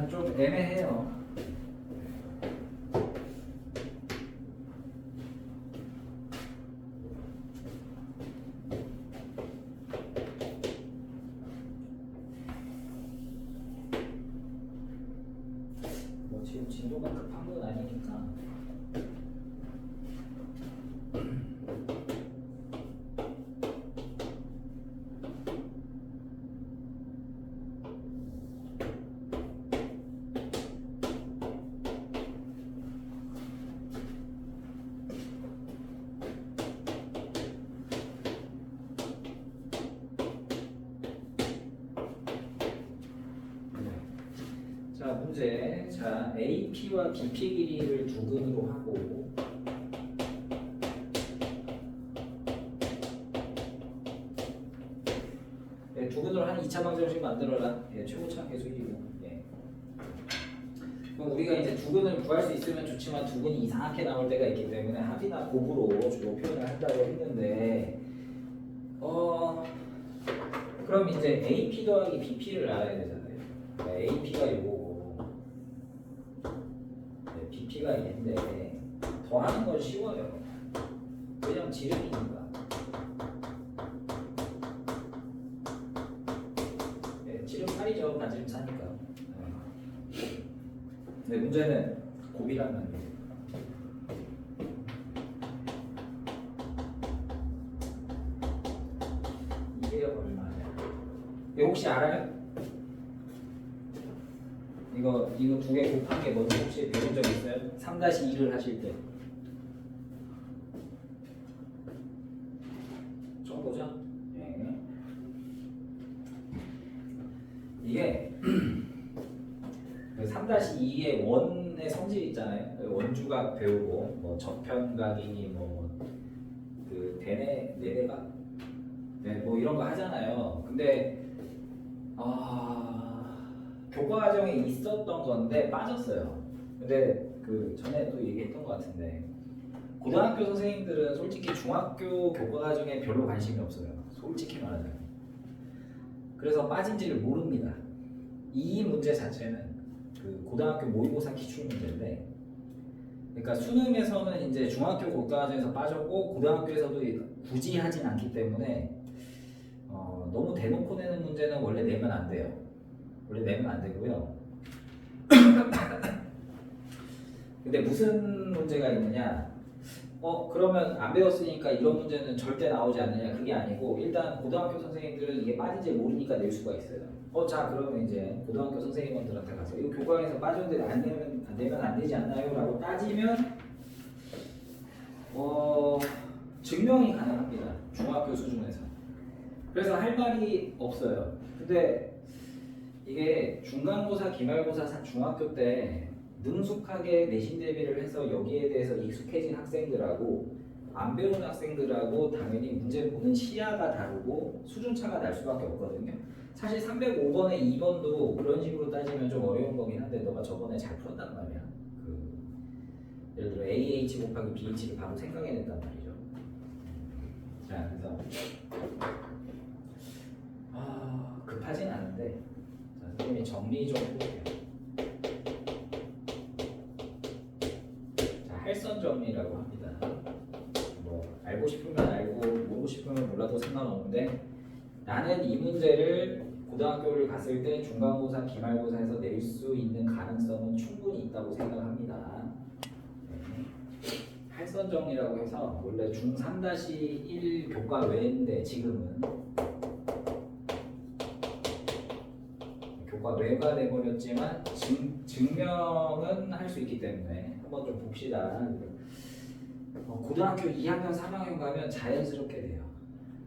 좀 애매해요. 뭐 지금 진도가 급한 건 아니니까. 자, 문제. 자, AP와 BP 길이를 두근으로 하고 두근으로 한 2차 방정식 만들어라. 최고차 계수 1이고. 그럼 우리가 이제 두근을 구할 수 있으면 좋지만 두근이 이상하게 나올 때가 있기 때문에 합이나 곱으로 주로 표현을 한다고 했는데 그럼 이제 AP 더하기 BP를 알아야 되잖아요. AP가 이거고 BP가 얘인데 더하는 건 쉬워요. 왜냐면 지름이니까. 지름 8이죠. 반지름 4니까. 근데 문제는 곱이란 말이에요. 이게 얼마냐? 이거 혹시 알아요? 이거 두 개 곱한 게 뭔지 혹시 배운 적 있어요? 3-2를 하실 때. 적어보자. 이게 3-2의 원의 성질 있잖아요. 원주각 배우고 뭐 저편각이니 그 내대각 뭐 이런 거 하잖아요. 근데 교과 과정에 있었던 건데 빠졌어요. 근데 그 전에 또 얘기했던 것 같은데 고등학교 선생님들은 솔직히 중학교 교과 과정에 별로 관심이 없어요. 솔직히 말하자면. 그래서 빠진지를 모릅니다. 이 문제 자체는 그 고등학교 모의고사 기출 문제인데, 그러니까 수능에서는 이제 중학교 교과 과정에서 빠졌고 고등학교에서도 굳이 하진 않기 때문에 너무 대놓고 내는 문제는 원래 내면 안 돼요. 원래 내면 안 되고요. 근데 무슨 문제가 있느냐? 그러면 안 배웠으니까 이런 문제는 절대 나오지 않느냐? 그게 아니고 일단 고등학교 선생님들은 이게 빠진지 모르니까 낼 수가 있어요. 자 그러면 이제 고등학교 선생님들한테 가서 이거 교과에서 빠졌는데 안 되면 안 되지 않나요? 라고 따지면 증명이 가능합니다. 중학교 수준에서. 그래서 할 말이 없어요. 근데 이게 중간고사, 기말고사 중학교 때 능숙하게 내신 대비를 해서 여기에 대해서 익숙해진 학생들하고 안 배운 학생들하고 당연히 문제 보는 시야가 다르고 수준차가 날 수밖에 없거든요. 사실 305번에 2번도 그런 식으로 따지면 좀 어려운 거긴 한데 너가 저번에 잘 풀었단 말이야. 예를 들어 AH 곱하기 BH를 바로 생각해냈단 말이죠. 자, 그래서 급하진 않은데 자, 선생님이 정리 좀 해볼게요. 자, 할선 정리라고 합니다. 뭐 알고 싶으면 알고 모르고 싶으면 몰라도 상관없는데 나는 이 문제를 고등학교를 갔을 때 중간고사, 기말고사에서 낼 수 있는 가능성은 충분히 있다고 생각합니다. 할선 정리라고 해서 원래 중3-1 교과 외인데 지금은 교과 외가 돼버렸지만 증명은 할 수 있기 때문에 한번 좀 봅시다. 고등학교 2학년, 3학년 가면 자연스럽게 돼요.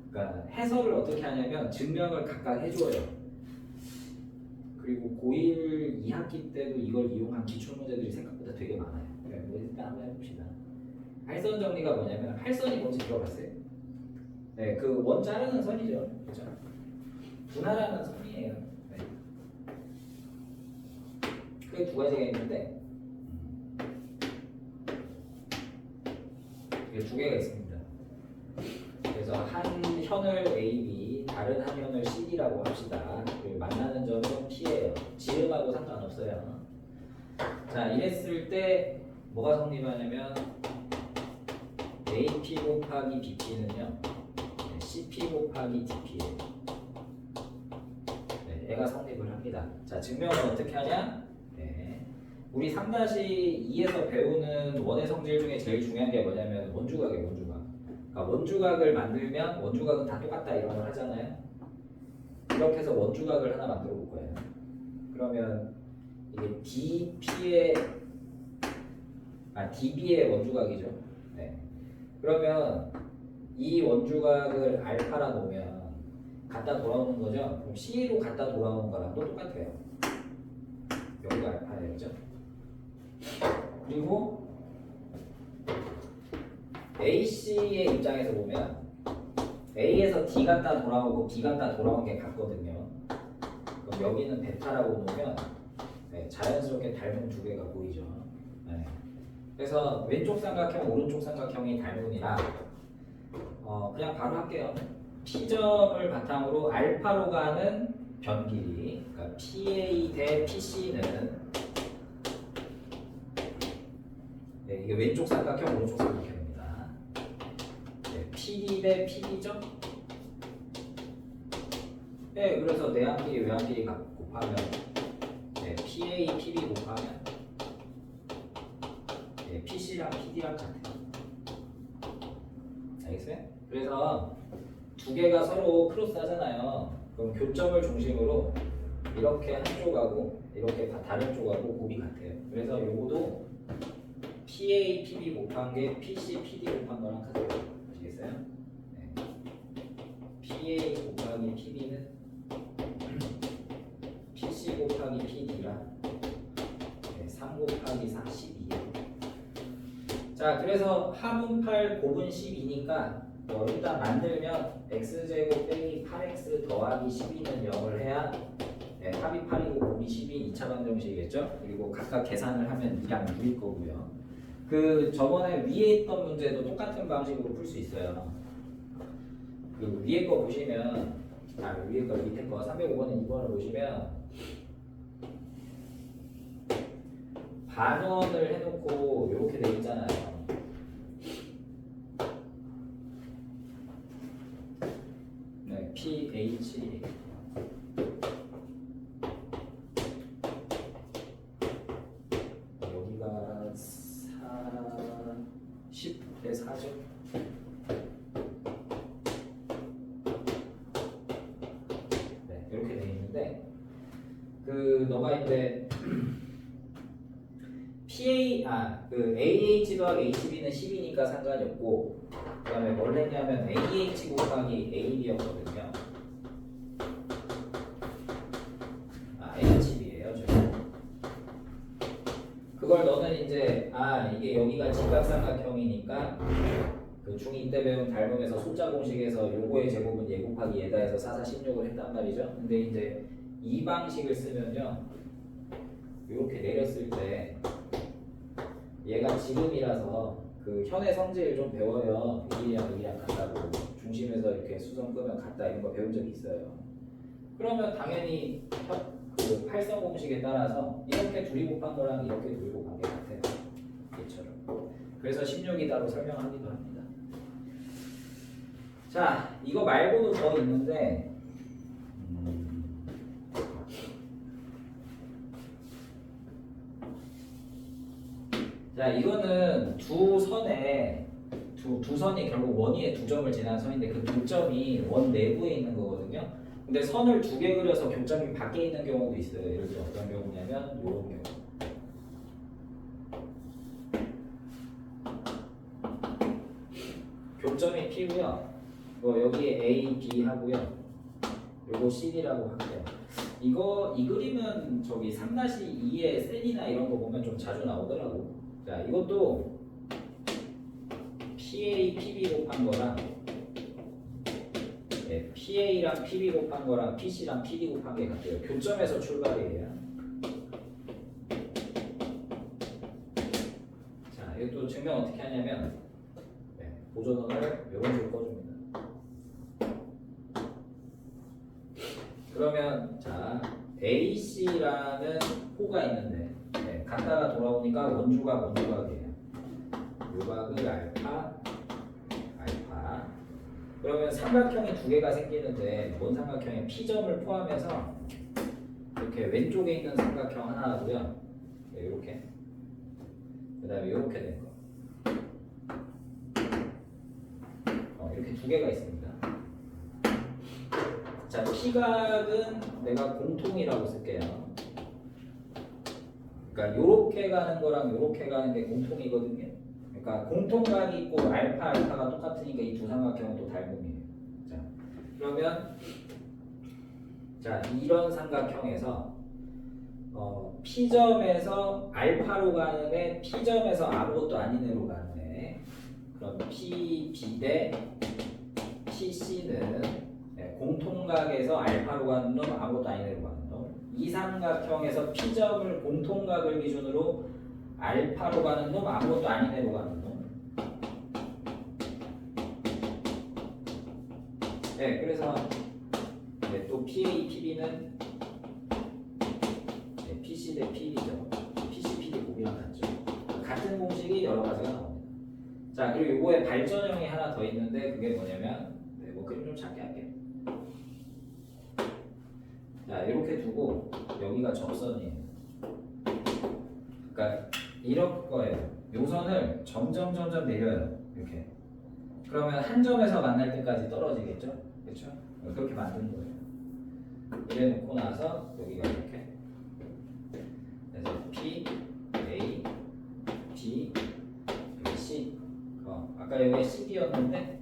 그러니까 해설을 어떻게 하냐면 증명을 각각 해줘요. 그리고 고1 2학기 때도 이걸 이용한 기출문제들이 생각보다 되게 많아요. 일단 한번 해봅시다. 할선 정리가 뭐냐면 할선이 뭔지 들어봤어요? 네, 그 원 자르는 선이죠. 그렇죠? 분할하는 선이에요. 네. 그게 두 가지가 있는데 이게 두 개가 있습니다. 그래서 한 현을 A, B, 다른 한 현을 C, D라고 합시다. 그리고 만나는 점은 P예요. 지름은 지점하고 상관없어요. 자, 이랬을 때 뭐가 성립하냐면 AP 곱하기 BP는요 CP 곱하기 DP예요. 네, 얘가 성립을 합니다. 자, 증명은 어떻게 하냐? 네. 우리 3-2에서 배우는 원의 성질 중에 제일 중요한 게 뭐냐면 원주각이에요. 원주각. 그러니까 원주각을 만들면 원주각은 다 똑같다 이런 걸 하잖아요. 이렇게 해서 원주각을 하나 만들어 볼 거예요. 그러면 이게 DB의 원주각이죠. 네. 그러면 이 원주각을 알파라 놓으면 갖다 돌아오는 거죠. 그럼 C로 갖다 돌아오는 거랑 또 똑같아요. 여기가 알파예요, 그죠? 그리고 AC의 입장에서 보면 A에서 D 갔다 돌아오고 B 갔다 돌아온 게 같거든요. 그럼 여기는 베타라고 놓으면 네, 자연스럽게 닮은 두 개가 보이죠. 네. 그래서 왼쪽 삼각형, 오른쪽 삼각형이 닮음이라 그냥 바로 할게요. P점을 바탕으로 알파로 가는 변길이, 그러니까 PA 대 PC는 네, 이게 왼쪽 삼각형, 오른쪽 삼각형입니다. 네, PD 대 PD죠? 네, 그래서 내항끼리 외항끼리 곱하면 네, PA, PB 곱하면 네, PC랑 PD랑 같아요. 알겠어요? 그래서 두 개가 서로 크로스하잖아요. 그럼 교점을 중심으로 이렇게 한쪽하고 이렇게 다른 쪽하고 곱이 같아요. 그래서 요거도 PA, PB 곱한 게 PC, PD 곱한 거랑 같아요. 아시겠어요? 네. PA 곱하기 PB는 PC 곱하기 PD라 네, 3 곱하기 4, 12예요. 자, 그래서 합은 8, 곱은 12니까 일단 만들면 x제곱 빼기 8x 더하기 12는 0을 해야 네, 합이 8이고 곱이 12 2차 방정식이겠죠? 그리고 각각 계산을 하면 2랑 6일 거고요. 그 저번에 위에 있던 문제도 똑같은 방식으로 풀 수 있어요. 그 위에 거 보시면 위에 거 밑에 거 305번에 2번을 보시면 반원을 해놓고 이렇게 돼 있잖아요. 네, pH 여기가 10대 4죠. 네, 이렇게 돼 있는데 너가 이제 AH 더하기 HB는 10이니까 상관이 없고, 그 다음에 뭘 했냐면 AH 곱하기 AB였거든요. HB예요, 저희. 그걸 너는 이제 이게 여기가 직각삼각형이니까 그 중2 때 배운 닮음에서 숫자 공식에서 요거의 제곱은 얘 곱하기 얘다 해서 4, 4, 16을 했단 말이죠. 근데 이제 이 방식을 쓰면요, 이렇게 내렸을 때 얘가 지름이라서 그 현의 성질을 좀 배워요. 여기랑 같다고 중심에서 이렇게 수성 끄면 같다 이런 거 배운 적이 있어요. 그러면 당연히 그 팔성 공식에 따라서 이렇게 둘이 곱한 거랑 이렇게 둘이 곱한 게 같아요. 얘처럼. 그래서 16이다로 설명하기도 합니다. 자, 이거 말고도 더 있는데 자, 이거는 두 선에 두 선이 결국 원 위에 두 점을 지나는 선인데 그 두 점이 원 내부에 있는 거거든요. 근데 선을 두 개 그려서 교점이 밖에 있는 경우도 있어요. 예를 들어 어떤 경우냐면 이런 경우. 교점이 P고요. 여기에 A, B 하고요. 요거 CD라고 할게요. 이 그림은 저기 3-2의 셀이나 이런 거 보면 좀 자주 나오더라고. 자, 이것도 PA, PB 곱한 거랑 네, PA랑 PB 곱한 거랑 PC랑 PD 곱한 게 같아요. 교점에서 출발이에요. 자, 이것도 증명 어떻게 하냐면 보존원을 이런 식으로 꺼줍니다. 그러면 자, AC라는 호가 있는데 네, 갔다가 돌아오니까 원주각 원주각이에요. 요각을 알파 알파. 그러면 삼각형이 두 개가 생기는데 본 삼각형에 P점을 포함해서 이렇게 왼쪽에 있는 삼각형 하나고요. 네, 이렇게. 그다음에 이렇게 된 거. 이렇게 두 개가 있습니다. 자, P각은 내가 공통이라고 쓸게요. 그러니까 요렇게 가는 거랑 요렇게 가는 게 공통이거든요. 그러니까 공통각이 있고 알파 알파가 똑같으니까 이 두 삼각형은 또 닮음이에요. 자, 그러면 자, 이런 삼각형에서 P점에서 알파로 가는 애, P점에서 아무것도 아닌 애로 가는 애. 그럼 PB 대 PC는 공통각에서 알파로 가는 놈, 아무것도 아닌 애로 가는 놈. 이 삼각형에서 P점을 공통각을 기준으로 알파로 가는 놈, 아무것도 아닌 애로 가는 놈. 네, 그래서 또 PA, PB는 PC 대 PB죠. PC, PD 곱이랑 같죠. 같은 공식이 여러 가지가 나옵니다. 자, 그리고 요거에 발전형이 하나 더 있는데 그게 뭐냐면 뭐 그림 좀 작게 할게요. 자, 이렇게 두고 여기가 접선이에요. 그러니까 이럴 거예요. 요 선을 점점 내려요. 이렇게. 그러면 한 점에서 만날 때까지 떨어지겠죠? 그렇죠? 그렇게 만드는 거예요. 이래 놓고 나서 여기가 이렇게. 그래서 P, A, B, 여기 C. 아까 여기 CD였는데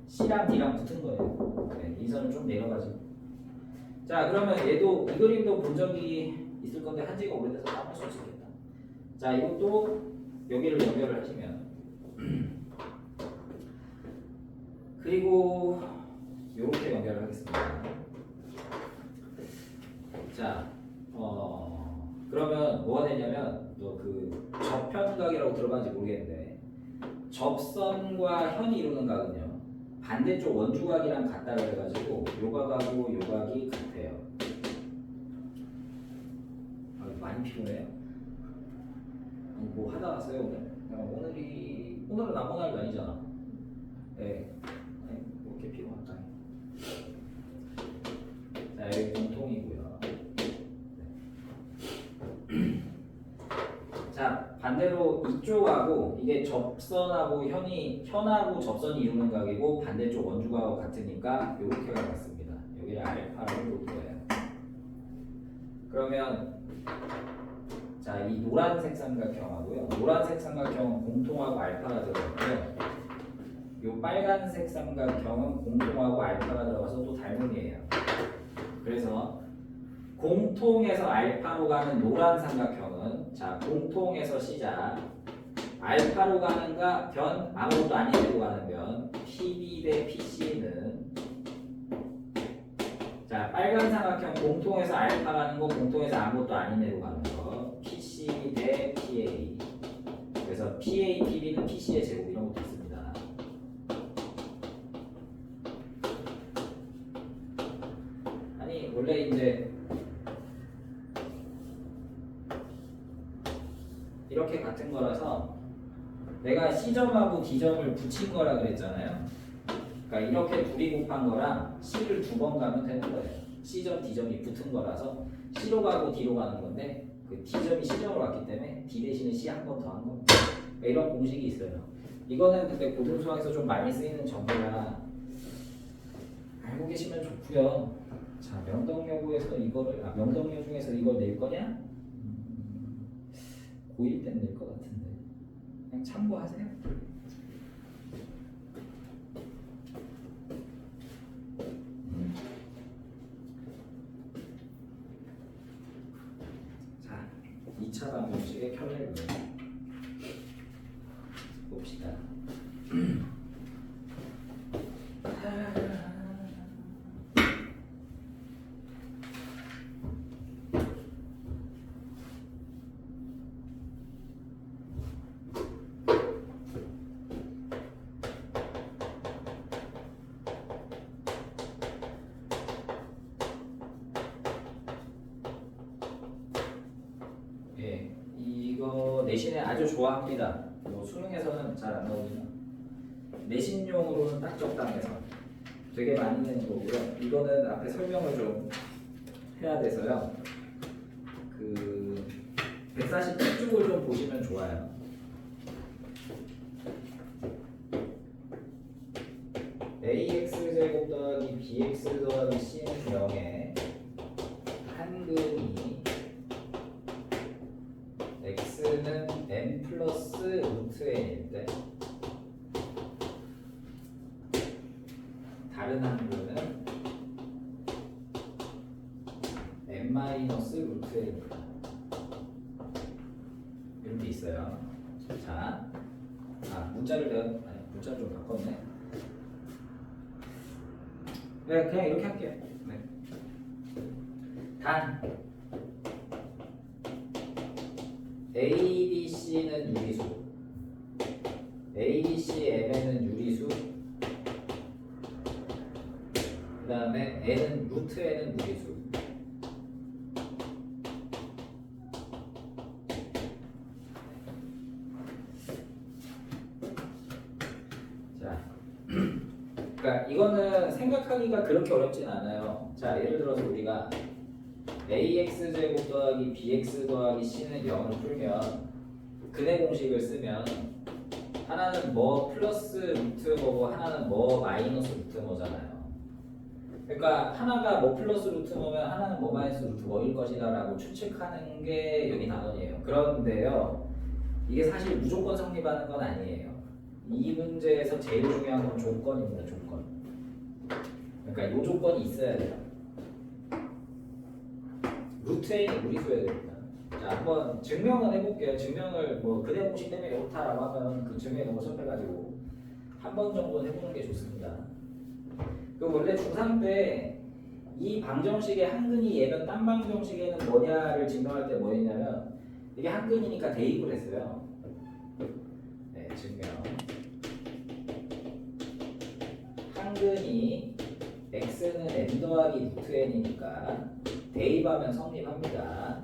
C랑 D랑 붙은 거예요. 네, 이 선을 좀 내려가지고. 자, 그러면 얘도 이 그림도 본 적이 있을 건데 한지가 오래돼서 까먹을 수 있겠다. 자, 이것도 여기를 연결을 하시면 그리고 이렇게 연결을 하겠습니다. 자, 그러면 뭐가 되냐면 또 그 접현각이라고 들어봤는지 모르겠는데 접선과 현이 이루는 각은요 반대쪽 원주각이랑 같다 그래가지고 요각하고 요각이 같아요. 많이 피곤해요. 뭐 하다 왔어요 오늘? 오늘은 아무 날도 아니잖아. 네, 뭐 이렇게 피곤하다. 자, 여기 공통이고요. 자, 반대로 이쪽하고 이게 접선하고 현하고 접선이 이루는 각이고 반대쪽 원주각하고 같으니까 이렇게가 같습니다. 여기를 알파라고 볼 거예요. 그러면 자, 이 노란색 삼각형하고요. 노란색 삼각형은 공통하고 알파가 들어갔고요. 이 빨간색 삼각형은 공통하고 알파가 들어가서 또 닮음이에요. 그래서 공통에서 알파로 가는 노란 삼각형은 자, 공통에서 시작. 알파로 가는 변, 아무것도 아닌 데로 가는 변 PB 대 PC는 자, 빨간 삼각형 공통에서 알파 가는 거, 공통에서 아무것도 아닌 데로 가는 거 PC 대 PA. 그래서 PA, PB는 PC의 제곱 이런 것도 있습니다. 아니, 원래 이제 이렇게 같은 거라서 내가 C점하고 D점을 붙인 거라 그랬잖아요. 그러니까 이렇게 둘이 곱한 거랑 C를 두 번 가면 되는 거예요. C점, D점이 붙은 거라서 C로 가고 D로 가는 건데 그 D점이 C점으로 왔기 때문에 D 대신에 C 한 번 더 한 겁니다. 그러니까 이런 공식이 있어요. 이거는 근데 고등수학에서 좀 많이 쓰이는 정보라 알고 계시면 좋고요. 자, 명덕여고에서 이거를 명덕여 중에서 이걸 낼 거냐? 고1 때는 낼 것 같은데 그냥 참고하세요. 자, 2차 방정식의 켤레를 봅시다. 예, 이거 내신에 아주 좋아합니다. 뭐 수능에서는 잘 안 나오지만 내신용으로는 딱 적당해서 되게 많이 내는 거고요. 이거는 앞에 설명을 좀 해야 돼서요. 그 147쪽을 좀 보시면 좋아요. ax 제곱 더하기 bx 더하기 c는 0에 한근이 x는 n 플러스 루트 n일 때 다른 한근은 n 마이너스 루트 n입니다. 이렇게 있어요. 자, 문자를 문자를 좀 바꿨네. 네, 그냥 이렇게 할게요. 네. 단 A, B, C는 유리수, A, B, C, M은 유리수, 그 다음에 N은 루트 N은 무리수. 자, 그러니까 이거는 생각하기가 그렇게 어렵진 않아요. 자, 예를 들어서 우리가 ax 제곱 더하기 bx 더하기 c는 0을 풀면 근해 공식을 쓰면 하나는 뭐 플러스 루트 뭐고 하나는 뭐 마이너스 루트 뭐잖아요. 그러니까 하나가 뭐 플러스 루트 뭐면 하나는 뭐 마이너스 루트 뭐일 것이다 라고 추측하는 게 여기 단원이에요. 그런데요, 이게 사실 무조건 성립하는 건 아니에요. 이 문제에서 제일 중요한 건 조건입니다. 조건. 그러니까 이 조건이 있어야 돼요. 루트 n이 무리수여야 됩니다. 자, 한번 증명을 해볼게요. 증명을 뭐 근해 공식 때문에 이렇다라고 하면 그 증명에 너무 섭해가지고 한 번 정도는 해보는 게 좋습니다. 그 원래 중3 때 이 방정식의 한근이 얘면 딴 방정식에는 뭐냐를 증명할 때 뭐 했냐면 이게 한근이니까 대입을 했어요. 네, 증명. 한근이 x는 n 더하기 루트 n이니까 대입하면 성립합니다.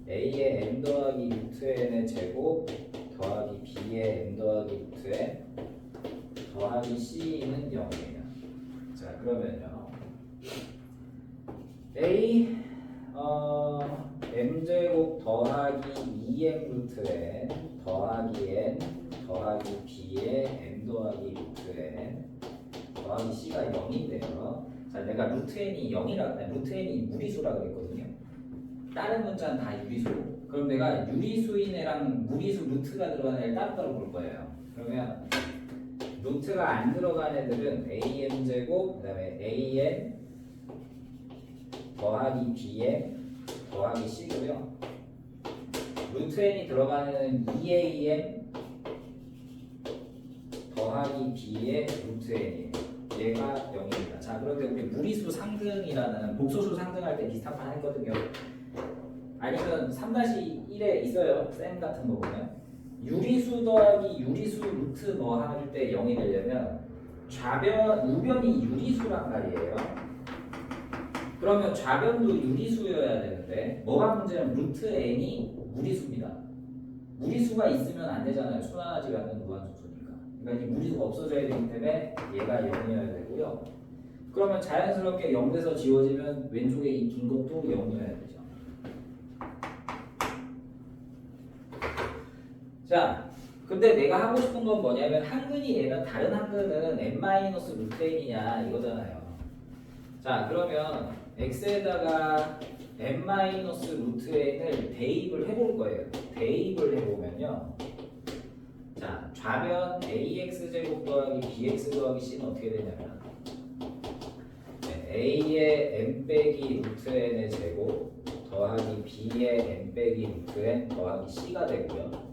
a의 n 더하기 루트 n의 제곱 더하기 b의 n 더하기 루트 n 더하기 c는 0이에요. 자, 그러면요, a m제곱 더하기 2m 루트 n 더하기 n 더하기 b의 n 더하기 루트 n 더하기 c가 0인데요. 자, 내가 루트 n이 0이라, 루트 n이 무리수라 그랬거든요. 다른 문자는 다 유리수고, 그럼 내가 유리수인 애랑 무리수 루트가 들어간 애를 따로따로 볼 거예요. 그러면 루트가 안 들어간 애들은 am 제곱, 그 다음에 an 더하기 bm 더하기 c고요. 루트 n이 들어가는 애는 2am 더하기 b의 루트 n이에요. 얘가 0입니다. 자, 그런데 우리 무리수 상등이라는 복소수 상등할 때 비슷한 판 했거든요. 아니면 3-1에 있어요. 쌤 같은 거 보면 유리수 더하기 유리수 루트 뭐 할 때 0이 되려면 우변이 유리수란 말이에요. 그러면 좌변도 유리수여야 되는데 뭐가 문제냐면 루트 n이 무리수입니다. 무리수가 있으면 안 되잖아요. 순환하지 않는 무한수수니까. 그러니까 이 무리수가 없어져야 되기 때문에 얘가 0이어야 되고요. 그러면 자연스럽게 0에서 지워지면 왼쪽에 이 긴 것도 0이어야 되죠. 자, 근데 내가 하고 싶은 건 뭐냐면 한근이 얘면 다른 한근은 n-루트 n이냐 이거잖아요. 자, 그러면 x에다가 n-루트 n을 대입을 해볼 거예요. 대입을 해보면요, 자, 좌변 ax제곱 더하기 bx 더하기 c는 어떻게 되냐면 a의 n 빼기 루트 n의 제곱 더하기 b의 n 빼기 루트 n 더하기 c가 되고요.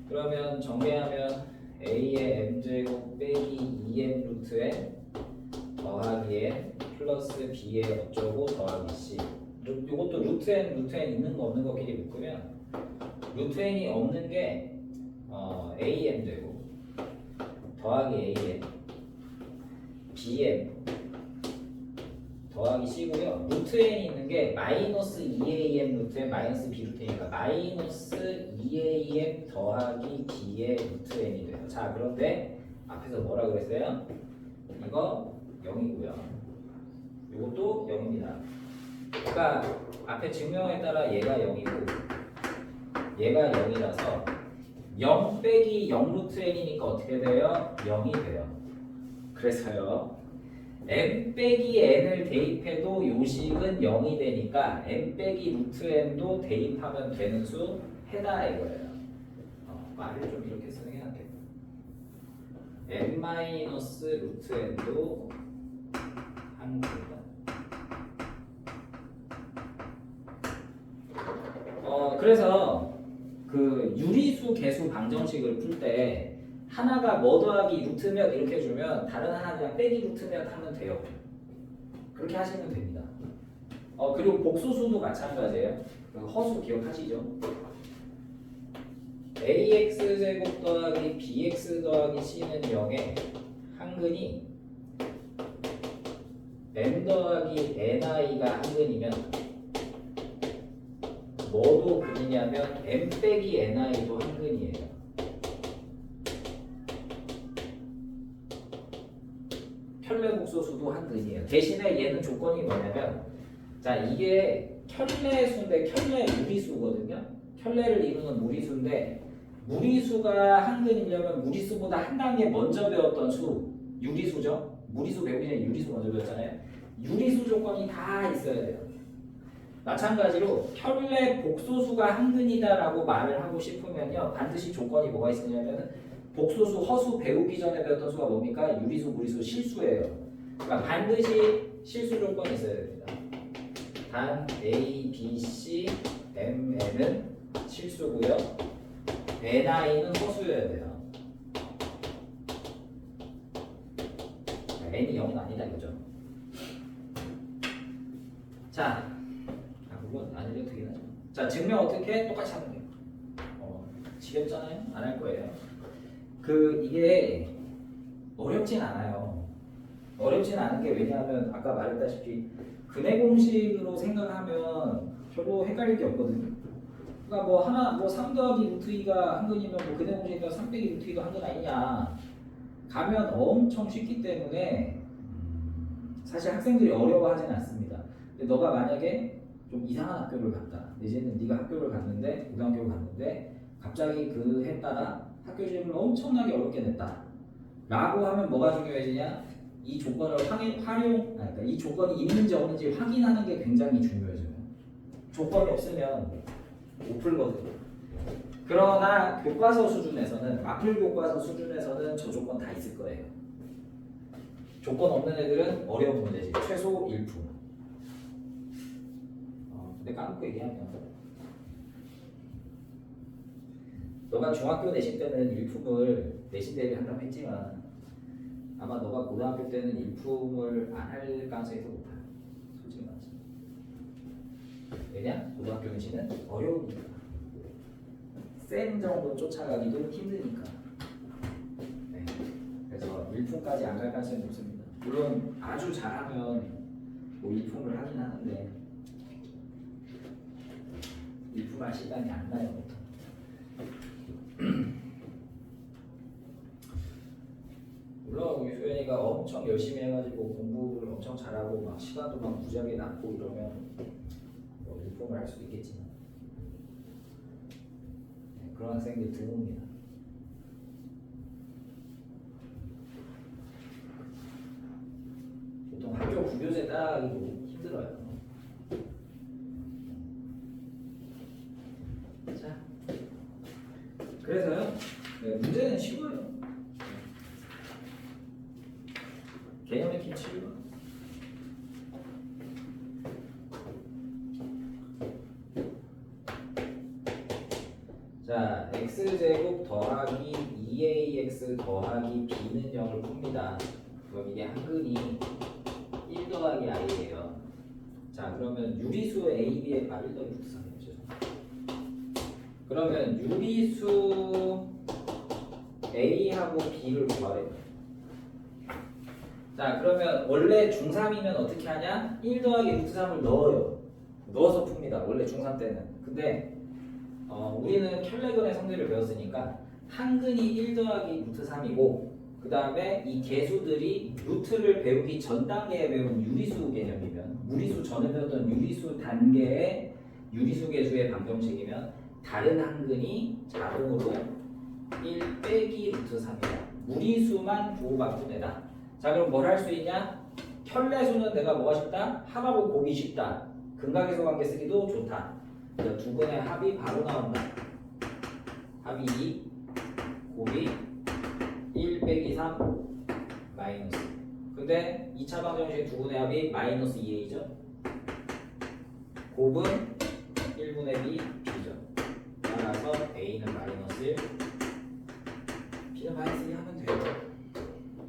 그러면 정리하면 a의 m제곱 빼기 2m 루트 n 더하기 n 플러스 b의 어쩌고 더하기 c. 이것도 루트 n 있는 거 없는 거끼리 묶으면 루트 n이 없는 게 am 제곱 더하기 am bm 더하기 C고요. 루트 n이 있는 게 마이너스 2am 루트 n 마이너스 b 루트 n이니까 마이너스 2am 더하기 b의 루트 n이 돼요. 자, 그런데 앞에서 뭐라 그랬어요? 이거 0이고요. 이것도 0입니다. 그러니까 앞에 증명에 따라 얘가 0이고 얘가 0이라서 0 빼기 0 루트 n이니까 어떻게 돼요? 0이 돼요. 그래서요 m 빼기 n을 대입해도 요식은 0이 되니까 m 빼기 루트 n도 대입하면 되는 수 해다 이거예요. 말을 좀 이렇게 쓰는 게 낫겠다. n 마이너스 루트 n도 한국이다. 그래서 그 유리수 개수 방정식을 풀 때 하나가 뭐 더하기 루트 몇 이렇게 주면 다른 하나 그냥 빼기 루트 몇 하면 돼요. 그렇게 하시면 됩니다. 그리고 복소수도 마찬가지예요. 그 허수 기억하시죠? ax 제곱 더하기 bx 더하기 c는 0에 한근이 m 더하기 ni가 한근이면 뭐도 근이냐면 m 빼기 ni도 한근이에요. 편례복소수도 한근이에요. 대신에 얘는 조건이 뭐냐면 자 이게 편례수인데 편례 무리수거든요. 편례를 이루는 무리수인데 무리수가 한근이려면 무리수보다 한 단계 먼저 배웠던 수 유리수죠. 무리수 배우기 전에 유리수 먼저 배웠잖아요. 유리수 조건이 다 있어야 돼요. 마찬가지로 편례 복소수가 한근이다라고 말을 하고 싶으면요 반드시 조건이 뭐가 있으냐면 복소수 허수 배우기 전에 배웠던 수가 뭡니까? 유리수, 무리수, 실수예요. 그러니까 반드시 실수 조건이 있어야 됩니다. 단 A, B, C, M, N은 실수고요. NI는 허수여야 돼요. N이 0은 아니다 이거죠. 자, 그건 안 해도 되긴 하죠. 자, 증명 어떻게? 똑같이 하면 돼요. 지겹잖아요? 안 할 거예요. 이게 어렵진 않아요. 어렵진 않은 게 왜냐하면 아까 말했다시피 근해 공식으로 생각하면 별로 헷갈릴 게 없거든요. 그러니까 뭐 하나 뭐 3 더하기 루트 2가 한근이면 뭐 근해 공식이니까 3 빼기 루트 2도 한근 아니냐 가면 엄청 쉽기 때문에 사실 학생들이 어려워하진 않습니다. 근데 너가 만약에 좀 이상한 학교를 갔다 내지는 네가 학교를 갔는데 고등학교를 갔는데 갑자기 그 해 따라 학교 시험을 엄청나게 어렵게 냈다 라고 하면 뭐가 중요해지냐 이 조건을 그러니까 이 조건이 있는지 없는지 확인하는 게 굉장히 중요해져요. 조건이 없으면 못 풀거든요. 그러나 교과서 수준에서는 마플 교과서 수준에서는 저 조건 다 있을 거예요. 조건 없는 애들은 어려운 문제지. 최소 1품. 근데 까먹고 얘기하면 너가 중학교 내신 때는 일품을 내신 대비 한다고 했지만 아마 너가 고등학교 때는 일품을 안 할 가능성이 더 높아요. 솔직히 말해서. 왜냐? 고등학교 내신은 어려우니까. 센 정도 쫓아가기도 힘드니까. 네. 그래서 일품까지 안 갈 가능성이 높습니다. 물론 아주 잘하면 뭐 일품을 하긴 하는데 일품할 시간이 안 나요. 보통. 물론 우리 소연이가 엄청 열심히 해가지고 공부를 엄청 잘하고 막 시간도 막 무지하게 남고 이러면 뭐 일품을 할 수도 있겠지만 네, 그런 학생들 드뭅니다. 보통 학교 구교재 따라가기도 힘들어요. 자, 그래서요 문제는 쉬워요. 개념의 기출이요. 자, x제곱 더하기 2ax 더하기 b는 0을 풉니다. 그럼 이게 한근이 1 더하기 i예요. 자, 그러면 유리수 a, b의 1 더하기 루트 3이죠. 그러면 유리수 a하고 b를 구하래요. 자, 그러면 원래 중3이면 어떻게 하냐? 1 더하기 루트 3을 넣어요. 넣어서 풉니다. 원래 중3 때는. 근데 우리는 켈레건의 성질을 배웠으니까 한근이 1 더하기 루트 3이고 그 다음에 이 계수들이 루트를 배우기 전 단계에 배운 유리수 개념이면 무리수 전에 배웠던 유리수 단계의 유리수 계수의 방정식이면 다른 한근이 자동으로 1 빼기 루트 3이다. 무리수만 부호받고 내다. 자, 그럼 뭘 할 수 있냐? 혈례수는 내가 뭐가 쉽다? 합하고 곱이 쉽다. 근각에서 관계 쓰기도 좋다. 두 근의 합이 바로 나온다. 합이 2, 곱이 1 빼기 3 마이너스. 근데 2차 방정식 두 근의 합이 마이너스 2a죠. 곱은 1분의 b, b죠. 따라서 a는 마이너스 1, b는 마이너스 2 하면 돼요.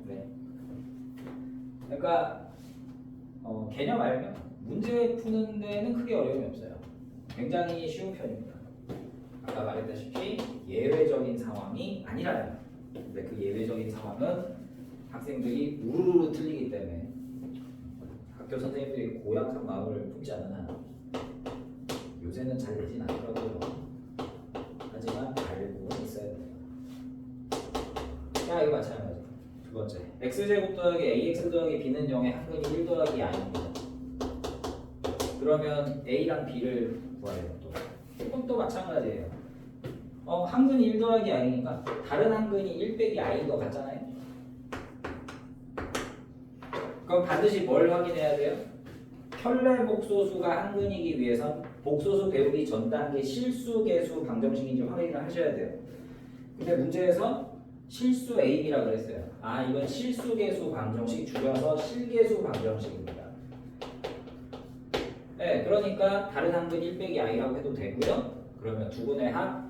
네. 그러니까 개념 알면 문제 푸는 데는 크게 어려움이 없어요. 굉장히 쉬운 편입니다. 아까 말했다시피 예외적인 상황이 아니라요. 근데 그 예외적인 상황은 학생들이 우르르 틀리기 때문에 학교 선생님들이 고약한 마음을 품지 않는 한 요새는 잘 내진 않더라고요. 하지만 알고는 있어야 돼요. 자, 이거 마찬가지. 두 번째, x제곱 더하기 ax 더하기 b는 0의 한근이 1 더하기 i입니다. 그러면 a랑 b를 구하래요. 이건 또 마찬가지예요. 한근이 1 더하기 i니까 다른 한근이 1 빼기 i인 것 같잖아요. 그럼 반드시 뭘 확인해야 돼요? 켤레 복소수가 한근이기 위해선 복소수 배우기 전 단계 실수계수 방정식인지 확인을 하셔야 돼요. 근데 문제에서 실수 AB라 그랬어요. 아, 이건 실수계수 방정식 줄여서 실계수 방정식입니다. 네, 그러니까 다른 한근 1 빼기 i라고 해도 되고요. 그러면 두 근의 합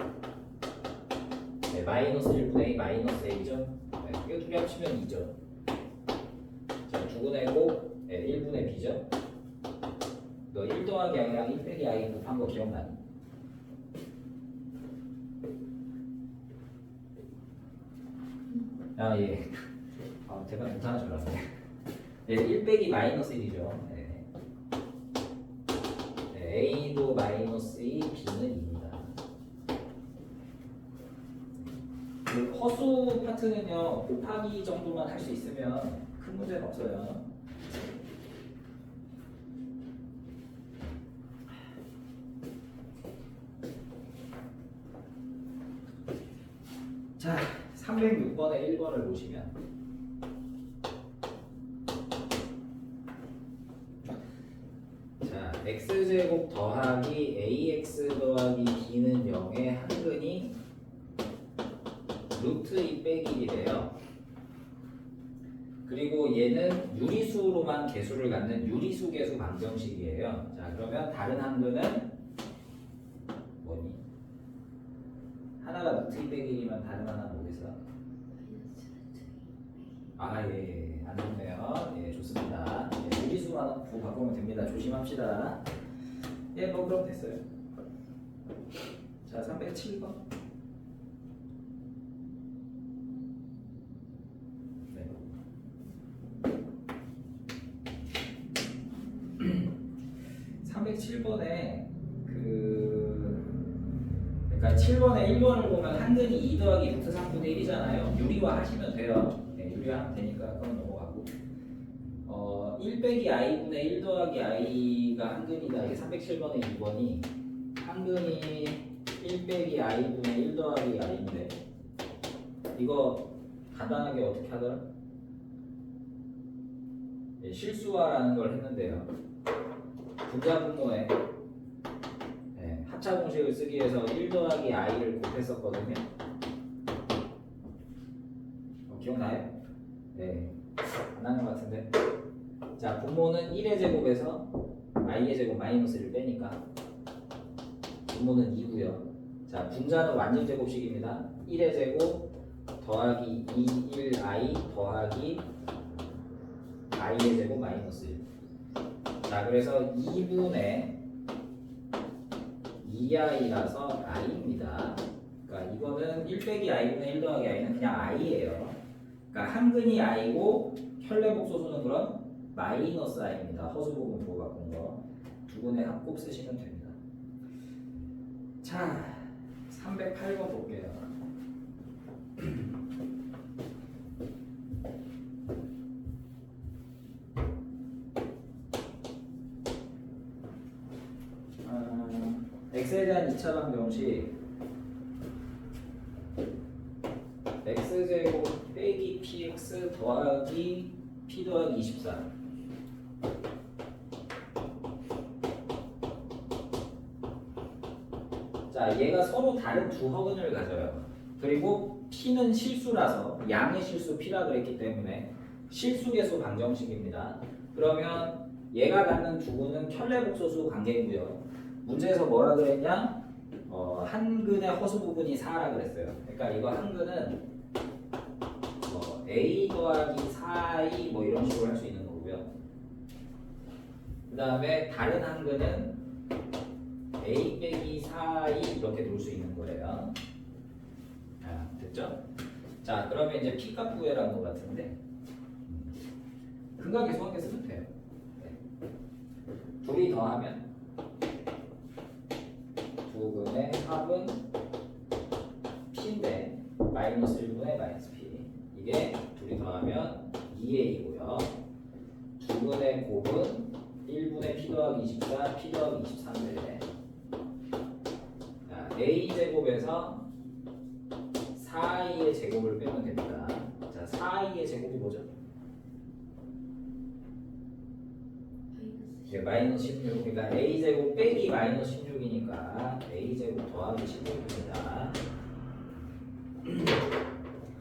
네, 마이너스 1분의 a 마이너스 a죠. 네, 이거 두 개 합치면 2죠. 자, 두 근의 곱 네, 1분의 b죠. 너 1 더하기 i랑 1 빼기 i 곱한 거 기억나니? 아, 예. 대답 못하는 줄 알았네. 예, 1 빼기 마이너스 1이죠. 네. 네, a도 마이너스 2, b는 2입니다. 그 허수 파트는요, 곱하기 정도만 할 수 있으면 큰 문제는 없어요. 자, 306번에 1번을 보시면 자, x제곱 더하기 ax 더하기 b는 0의 한근이 루트 2 빼기 1이래요. 그리고 얘는 유리수로만 개수를 갖는 유리수 개수 방정식이에요. 자, 그러면 다른 한근은 뭐니? 하나가 루트 2 빼기 1이면 다른 하나는 뭐겠어? 아, 예, 안 좋네요. 예, 좋습니다. 예, 유리수만 바꾸면 됩니다. 조심합시다. 예, 뭐 그럼 됐어요. 자, 307번. 네. 307번에 그러니까 7번에 1번을 보면 한근이 2 더하기 루트 3분의 1이잖아요. 유리화 하시면 돼요. 네, 유리화하면 되니까 그건 넘어가고 1 빼기 i분의 1 더하기 i가 한근이다. 이게 307번의 2번이 한근이 1 빼기 i분의 1 더하기 i인데 이거 간단하게 어떻게 하더라? 네, 실수화라는 걸 했는데요. 분자분모에 합차 공식을 쓰기 위해서 1 더하기 i를 곱했었거든요. 기억나요? 네, 안 나는 것 같은데. 자, 분모는 1의 제곱에서 i의 제곱 마이너스를 빼니까 분모는 2고요. 자, 분자는 완전 제곱식입니다. 1의 제곱 더하기 2, 1i 더하기 i의 제곱 마이너스 1. 자, 그래서 2분의 2i라서 i입니다. 그러니까 이거는 1 빼기 i분의 1 더하기 i는 그냥 i예요. 그러니까 한근이 i고 혈내복소수는 그럼 마이너스 i입니다. 허수부분 부호 바꾼 거. 두 분의 합곱 쓰시면 됩니다. 자, 308번 볼게요. x에 대한 2차 방정식 x제곱 빼기 px 더하기 p 더하기 24. 자, 얘가 서로 다른 두 허근을 가져요. 그리고 p는 실수라서 양의 실수 p라 그랬기 때문에 실수계수 방정식입니다. 그러면 얘가 갖는 두근은 켤레복소수 관계고요. 문제에서 뭐라 그랬냐? 한 근의 허수 부분이 4라 그랬어요. 그러니까 이거 한 근은 a 더하기 4i 뭐 이런 식으로 할 수 있는 거고요. 그 다음에 다른 한 근은 a 빼기 4i 이렇게 놓을 수 있는 거예요. 됐죠? 자, 그러면 이제 p 값 구해라는 것 같은데 근각계수 함께 쓰면 돼요. 네. 둘이 더하면 두 근의 합은 p인데 마이너스 1분의 마이너스 p. 이게 둘이 더하면 2a이고요. 두 근의 곱은 1분의 p 더하기 24, p 더하기 23인데 a제곱에서 4i의 제곱을 빼면 됩니다. 자, 4i의 제곱이 뭐죠? 마이너스 16. 그러니까 a제곱 빼기 마이너스 16이니까 a제곱 더하기 16입니다.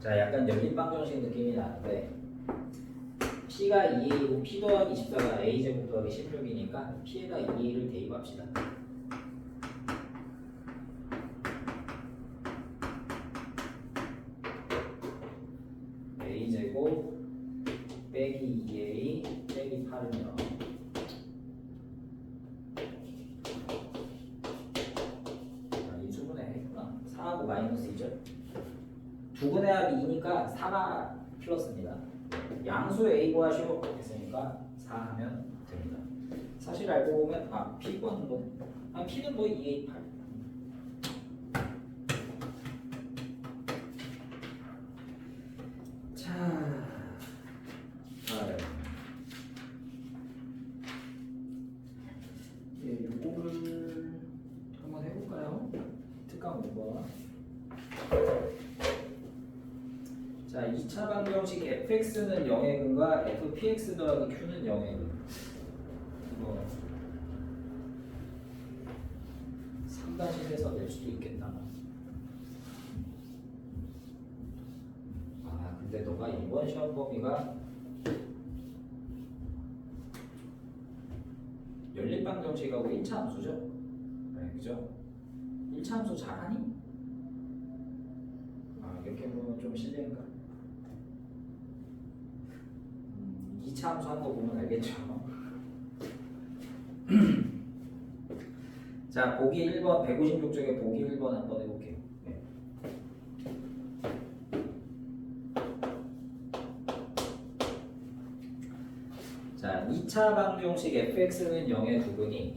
자, 약간 연립방정식 느낌이 나는데 p가 2a이고 p 더하기 24가 a제곱 더하기 16이니까 p에다 2a를 대입합시다. a제곱 빼기 2a 빼기 8은요. 하고 마이너스 2죠. 두 근의 합이 2니까 4가 플러스입니다. 양수 A 구하시오 했으니까 4 하면 됩니다. 사실 알고 보면 P 구하는 거 P는 뭐 2A 8. 자, 요거를 한번 해볼까요? 특강 5번. 자, 2차 방정식 fx는 0의 근과 fpx 더하기 q는 0의 근. 이거 3-1에서 낼 수도 있겠다. 근데 너가 이번 시험 범위가 연립방정식하고 1차 함수죠? 네, 그죠? 1차 함수 잘하니? 이렇게 보면 좀 실례인가? 2차 함수 한 거 보면 알겠죠? 자, 보기 1번 156쪽에 보기 1번 한번 해볼게요. 네. 자, 2차 방정식 fx는 0의 두근이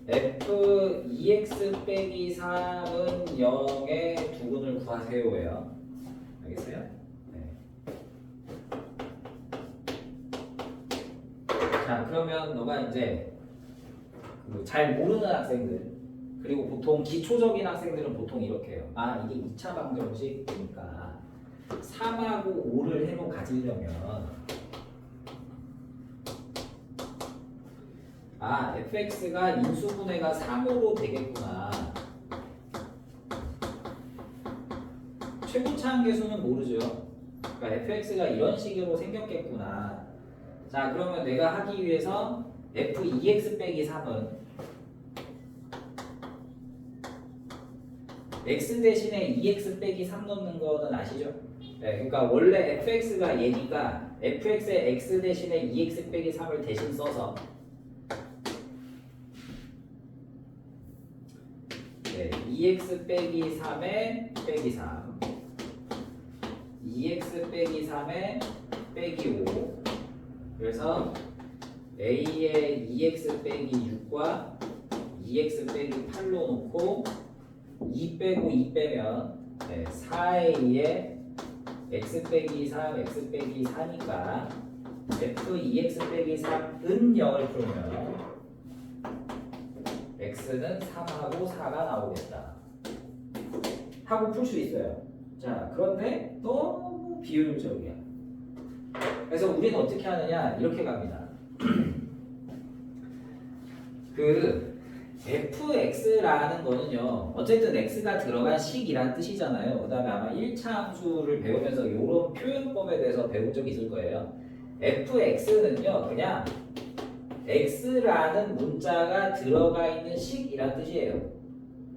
f 2x 빼기 3은 0의 두근을 구하세요예요. 알겠어요? 네. 자, 그러면 너가 이제 잘 모르는 학생들 그리고 보통 기초적인 학생들은 보통 이렇게 해요. 이게 2차 방정식이니까 3하고 5를 해로 가지려면 fx가 인수분해가 3으로 되겠구나. 최고차항 계수는 모르죠. 그러니까 fx가 이런 식으로 생겼겠구나. 자, 그러면 내가 하기 위해서 f2x 빼기 3은 x 대신에 2x 빼기 3 넣는 거는 아시죠? 네, 그러니까 원래 fx가 얘니까 fx에 x 대신에 2x 빼기 3을 대신 써서 네, 2x 빼기 3에 빼기 3 2x 빼기 3에 빼기 5 그래서 a에 2x 빼기 6과 2x 빼기 8로 놓고 2 빼고 2 빼면 네, 4a에 x 빼기 3, x 빼기 4니까 f 2x 빼기 3은 0을 풀면 x는 3하고 4가 나오겠다 하고 풀 수 있어요. 자, 그런데 너무 비효율적이야. 그래서 우리는 어떻게 하느냐 이렇게 갑니다. 그 fx라는 거는요 어쨌든 x가 들어간 식이란 뜻이잖아요. 그 다음에 아마 1차 함수를 배우면서 이런 표현법에 대해서 배운 적이 있을 거예요. fx는요 그냥 x라는 문자가 들어가 있는 식이란 뜻이에요.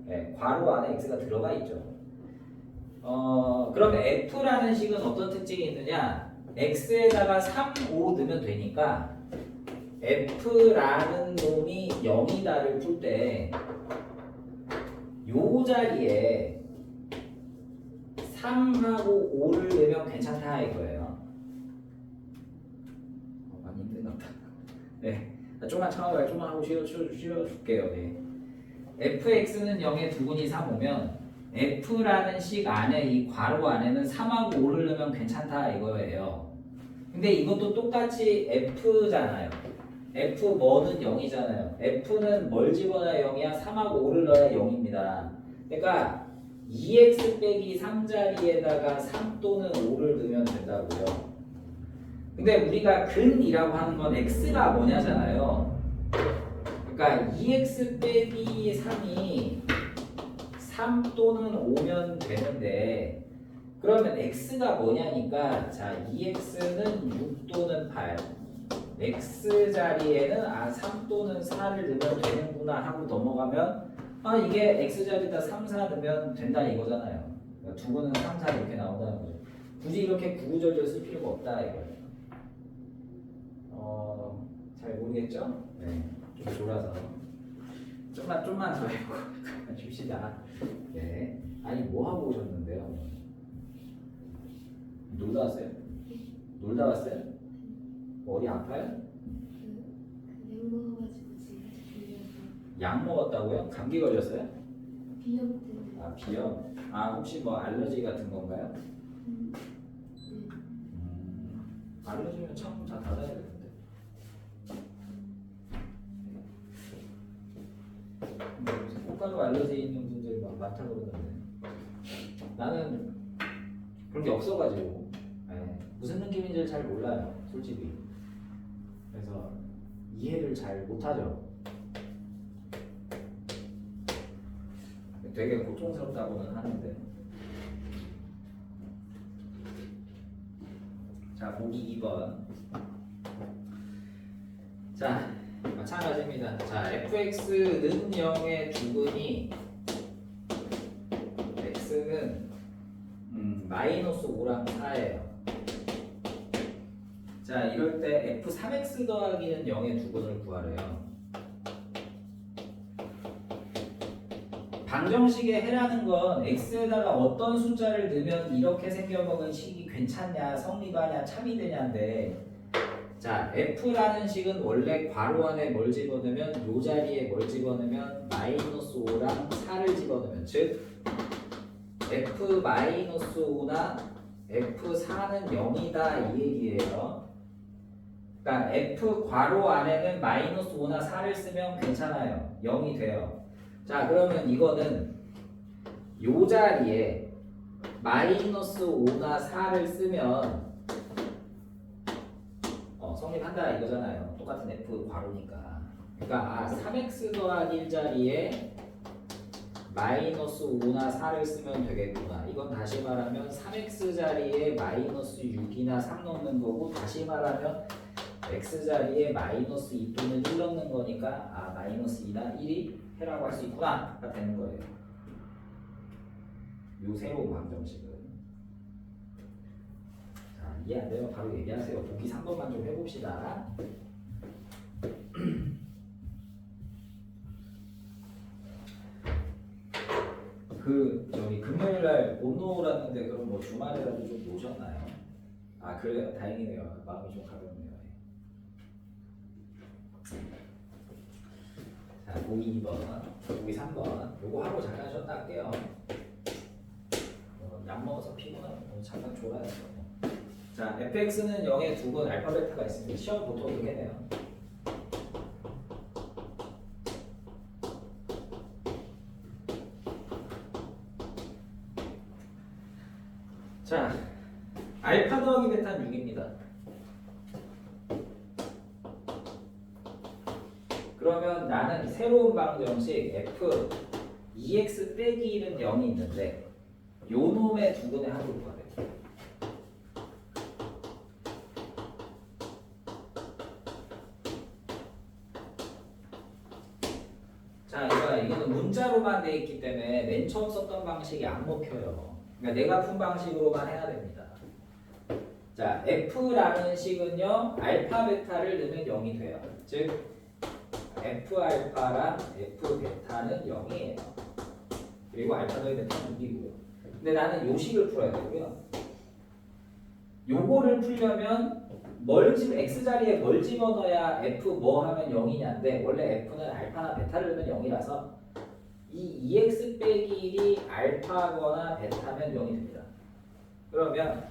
네, 괄호 안에 x가 들어가 있죠. 그럼 f라는 식은 어떤 특징이 있느냐, x에다가 3, 5 넣으면 되니까 f라는 놈이 0이다를 풀 때 요 자리에 3하고 5를 넣으면 괜찮다 이거예요. 많이 힘들었다. 네, 좀만 참아봐요. 좀만 하고 쉬어줄게요. 네. fx는 0에 두근이 3 오면 f라는 식 안에 이 괄호 안에는 3하고 5를 넣으면 괜찮다 이거예요. 근데 이것도 똑같이 f잖아요. f 뭐는 0이잖아요. f는 뭘 집어넣어야 0이야? 3하고 5를 넣어야 0입니다. 그러니까 2x 빼기 3 자리에다가 3 또는 5를 넣으면 된다고요. 근데 우리가 근이라고 하는 건 x가 뭐냐잖아요. 그러니까 2x 빼기 3이 3 또는 5면 되는데 그러면 x가 뭐냐니까 자 2x는 6 또는 8 x 자리에는 3 또는 4를 넣으면 되는구나 하고 넘어가면 이게 x 자리에다 3, 4 넣으면 된다 이거잖아요. 그러니까 두고는 3, 4 이렇게 나온다는 거죠. 굳이 이렇게 구구절절 쓸 필요가 없다 이거예요. 잘 모르겠죠? 네, 좀 졸아서 좀만 더 해보고 줍시다. 네, 아니 뭐 하고 오셨는데요? 놀다 왔어요? 놀다 왔어요? 어디 아파요? 약 먹어가지고 지금 빌려서. 약 먹었다고요? 감기 걸렸어요? 비염 때문에. 비염. 혹시 뭐 알러지 같은 건가요? 네. 알러지면 창문 다 닫아야 되는데. 요새 꽃가루 알러지 있는 분들이 많다 그러던데. 나는 그런 게 없어가지고 무슨 느낌인지 잘 몰라요, 솔직히. 그래서 이해를 잘 못하죠. 되게 고통스럽다고는 하는데. 자, 보기 2번. 자, 마찬가지입니다. 자, fx는 0의 두근이 x는 마이너스 5랑 4예요. 자, 이럴 때 f3x 더하기는 0의 두근을 구하래요. 방정식에 해라는 건 x에다가 어떤 숫자를 넣으면 이렇게 생겨먹은 식이 괜찮냐, 성립하냐, 참이 되냐인데, 자, f라는 식은 원래 괄호 안에 뭘 집어넣으면 요 자리에 뭘 집어넣으면 마이너스 5랑 4를 집어넣으면, 즉 f-5나 f4는 0이다 이 얘기예요. 그러니까 f 괄호 안에는 마이너스 5나 4를 쓰면 괜찮아요. 0이 돼요. 자, 그러면 이거는 요 자리에 마이너스 5나 4를 쓰면 성립한다 이거잖아요. 똑같은 f 괄호니까. 그러니까 3x 더하기 1 자리에 마이너스 5나 4를 쓰면 되겠구나. 이건 다시 말하면 3x 자리에 마이너스 6이나 3 넣는 거고, 다시 말하면 x 자리에 마이너스 2 또는 1 넣는 거니까 마이너스 2나 1이 해라고 할 수 있구나 가 되는 거예요. 요 새로운 방정식은. 자, 이해 안 되면 바로 얘기하세요. 보기 3번만 좀 해봅시다. 저기 금요일날 못 놓으라는데 그럼 뭐 주말이라도 좀 노셨나요? 아 그래요? 다행이네요. 마음이 좀 가볍네요. 자, 보기 2번, 보기 3번 요거 하고 잠깐 쉬었다 할게요. 약 먹어서 피곤하면 잠깐 졸아야죠. 자, fx는 0에 두근 알파 베타가 있습니다. 시험 보통 이렇게 해요. 자, 알파 더하기 베타는 6입니다. 그러면 나는 새로운 방정식 f 2x 빼기 1은 0이 있는데 요 놈의 두근의 합을 구하래. 자, 이거는 문자로만 돼 있기 때문에 맨 처음 썼던 방식이 안 먹혀요. 그러니까 내가 푼 방식으로만 해야 됩니다. 자, f라는 식은요 알파 베타를 넣으면 0이 돼요. 즉 f 알파랑 f 베타는 0이에요. 그리고 알파 더하기 베타는 6이고요. 근데 나는 요 식을 풀어야 되고요. 요거를 풀려면 x 자리에 뭘 집어넣어야 f 뭐 하면 0이냐인데 원래 f는 알파나 베타를 넣으면 0이라서 이 2x 빼기 1이 알파거나 베타면 0이 됩니다. 그러면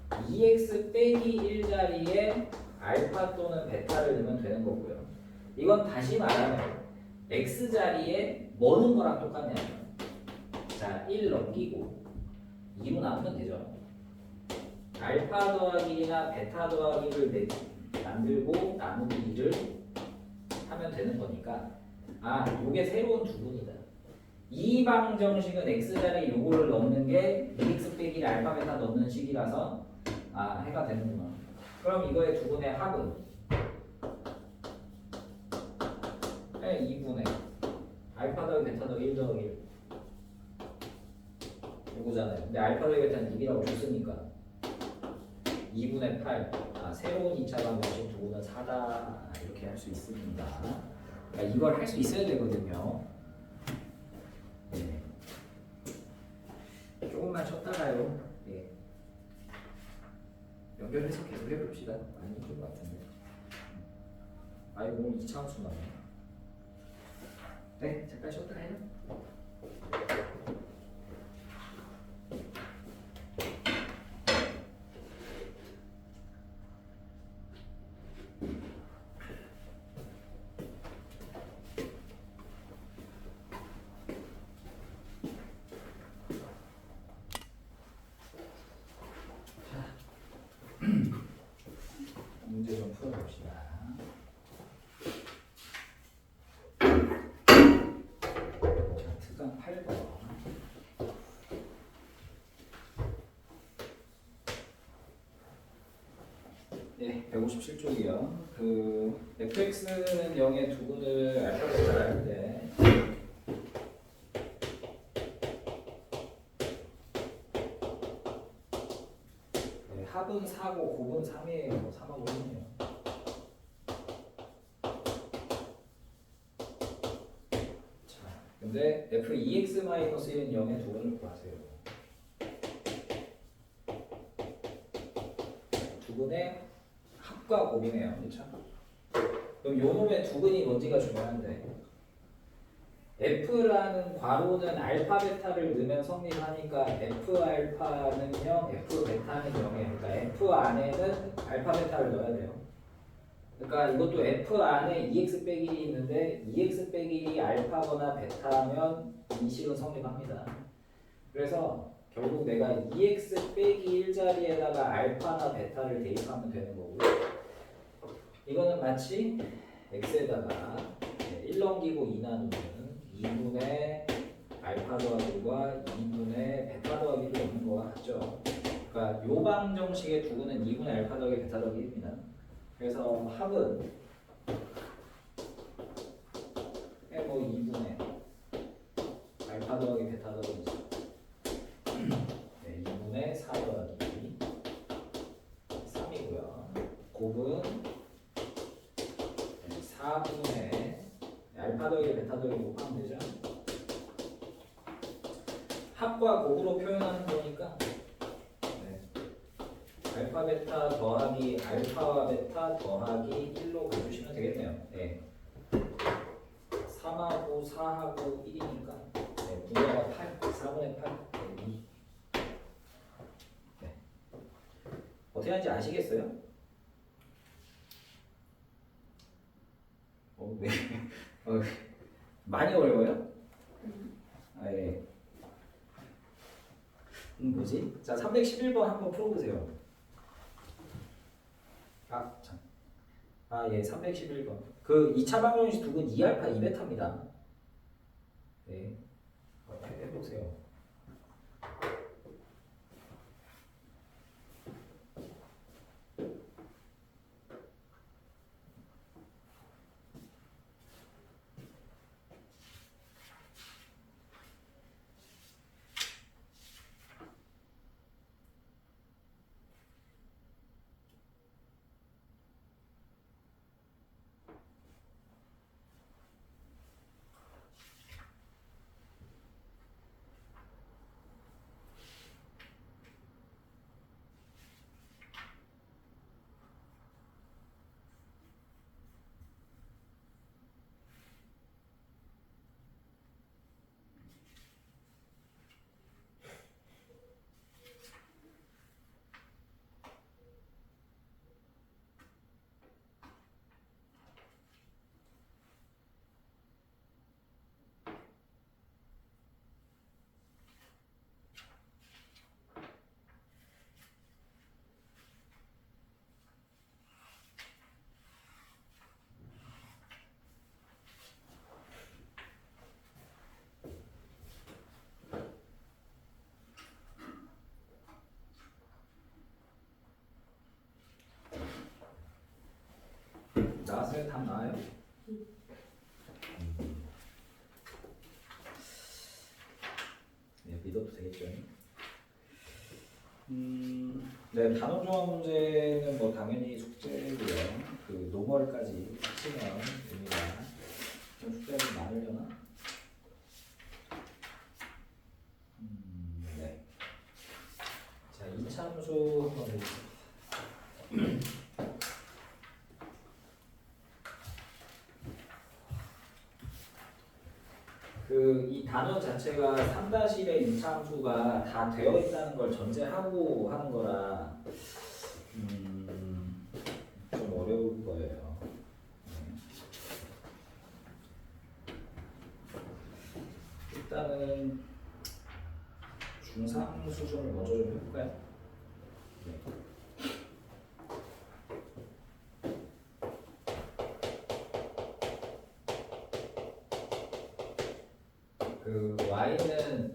2x 빼기 1 자리에 알파 또는 베타를 넣으면 되는 거고요. 이건 다시 말하면 x 자리에 뭐 넣은 거랑 똑같냐면 자, 1 넘기고 2로 나누면 되죠. 알파 더하기 1이나 베타 더하기 1을 만들고 나누기 2를 하면 되는 거니까 아, 요게 새로운 두근이다. 이 방정식은 x자리에 요거를 넣는 게 2x 빼기 1 알파 베타 넣는 식이라서 아, 해가 되는구나. 그럼 이거의 두근의 합은 2분의 알파 더하기 베타 더하기 1 더하기 1 요거잖아요. 근데 알파 더하기 베타는 6이라고 줬으니까 2분의 8 아, 새로운 2차 방정식 두근은 4다 이렇게 할 수 있습니다. 그러니까 이걸 할 수 있어야 되거든요. 네. 조금만 쉬었다가요. 네. 연결해서 계속 해봅시다. 많이 힘들 것 같은데. 아이고 오늘 2차 함수 나네. 네, 잠깐 쉬었다 해요. 문제 좀 풀어봅시다. 자, 특강 8번. 네, 157쪽이요. fx는 0의 두근을 알파 베타를 할 때 합은 4고 곱은 3이에요. 3하고 1이에요. 자, 근데 f2x-1은 0의 두근을 구하세요. 두근의 합과 곱이네요. 그렇죠? 그럼 요 놈의 두근이 뭔지가 중요한데 F라는 괄호는 알파 베타를 넣으면 성립하니까 F 알파는 0, F 베타는 0이에요. 그러니까 F 안에는 알파 베타를 넣어야 돼요. 그러니까 이것도 F 안에 2x 빼기 1이 있는데 2x 빼기 1이 알파거나 베타면 이 식은 성립합니다. 그래서 결국 내가 2x 빼기 1 자리에다가 알파나 베타를 대입하면 되는 거고요. 이거는 마치 x에다가 1 넘기고 2 나누면 2분의 알파 더하기와 2분의 베타 더하기를 넣는 거와 같죠. 그러니까 요 방정식의 두근은 2분의 알파 더하기 베타 더하기 1입니다. 그래서 합은 뭐 2분의 알파 더하기 베타 더하기 제곱은 4분의 알파 더하기 베타 더하기 곱하면 되죠. 합과 곱으로 표현하는 거니까 알파 베타 더하기 알파와 베타 더하기 1로 가주시면 되겠네요. 네. 3하고 4하고 1이니까 분모가 8, 4분의 8, 2. 네. 어떻게 하는지 아시겠어요? 네. 많이 어려워요? 아, 예. 뭐지? 자, 311번 한번 풀어보세요. 참. 예, 311번. 그 2차 방정식 두근 2알파 2베타입니다. 네. 해보세요. 나왔어요? 답 나와요? 네, 믿어도 되겠죠. 네, 단원 조합 문제는 뭐 당연히 숙제고요. 그 노멀까지 치면 됩니다. 좀 숙제가 많으려나? 네. 자, 이참수 한번 해보겠습니다. 이 단원 자체가 3-1의 이차함수가 다 되어 있다는 걸 전제하고 하는 거라 좀 어려울 거예요. 일단은 중3 수준을 먼저 좀 해볼까요? 네. 그 y는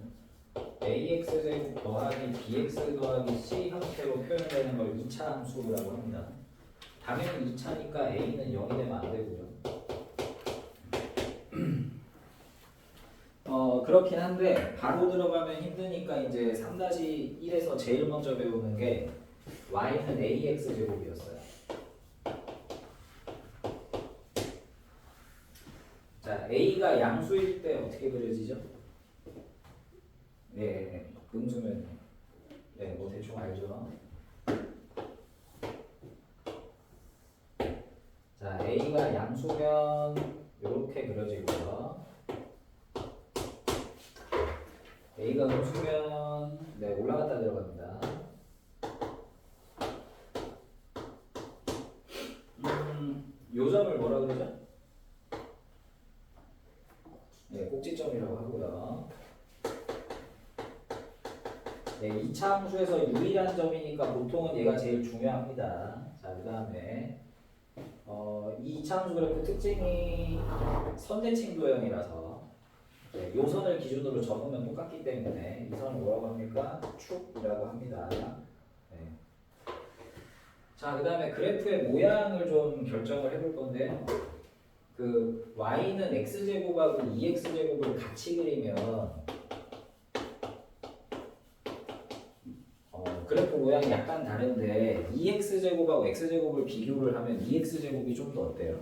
ax제곱 더하기 bx 더하기 c 형태로 표현되는 걸 2차 함수라고 합니다. 당연히 2차니까 a는 0이 되면 안 되고요. 그렇긴 한데 바로 들어가면 힘드니까 이제 3-1에서 제일 먼저 배우는 게 y는 ax 제곱이었어요. 자, a가 양수일 때 어떻게 그려지죠? 네, 음수면 네, 뭐 대충 알죠? 자, a가 양수면 이렇게 그려지고요. a가 음수면 네, 올라갔다 들어갑니다. 요 점을 뭐라 그러죠? 네, 꼭지점이라고 하고요. 네, 2차 함수에서 유일한 점이니까 보통은 얘가 제일 중요합니다. 자, 그 다음에 이 2차 함수 그래프 특징이 선대칭 도형이라서 네, 요 선을 기준으로 적으면 똑같기 때문에 이 선을 뭐라고 합니까? 축이라고 합니다. 네. 자, 그 다음에 그래프의 모양을 좀 결정을 해볼 건데요. 그 y는 x제곱하고 2x제곱을 같이 그리면 그래프 모양이 약간 다른데 2x제곱하고 x제곱을 비교를 하면 2x제곱이 좀 더 어때요?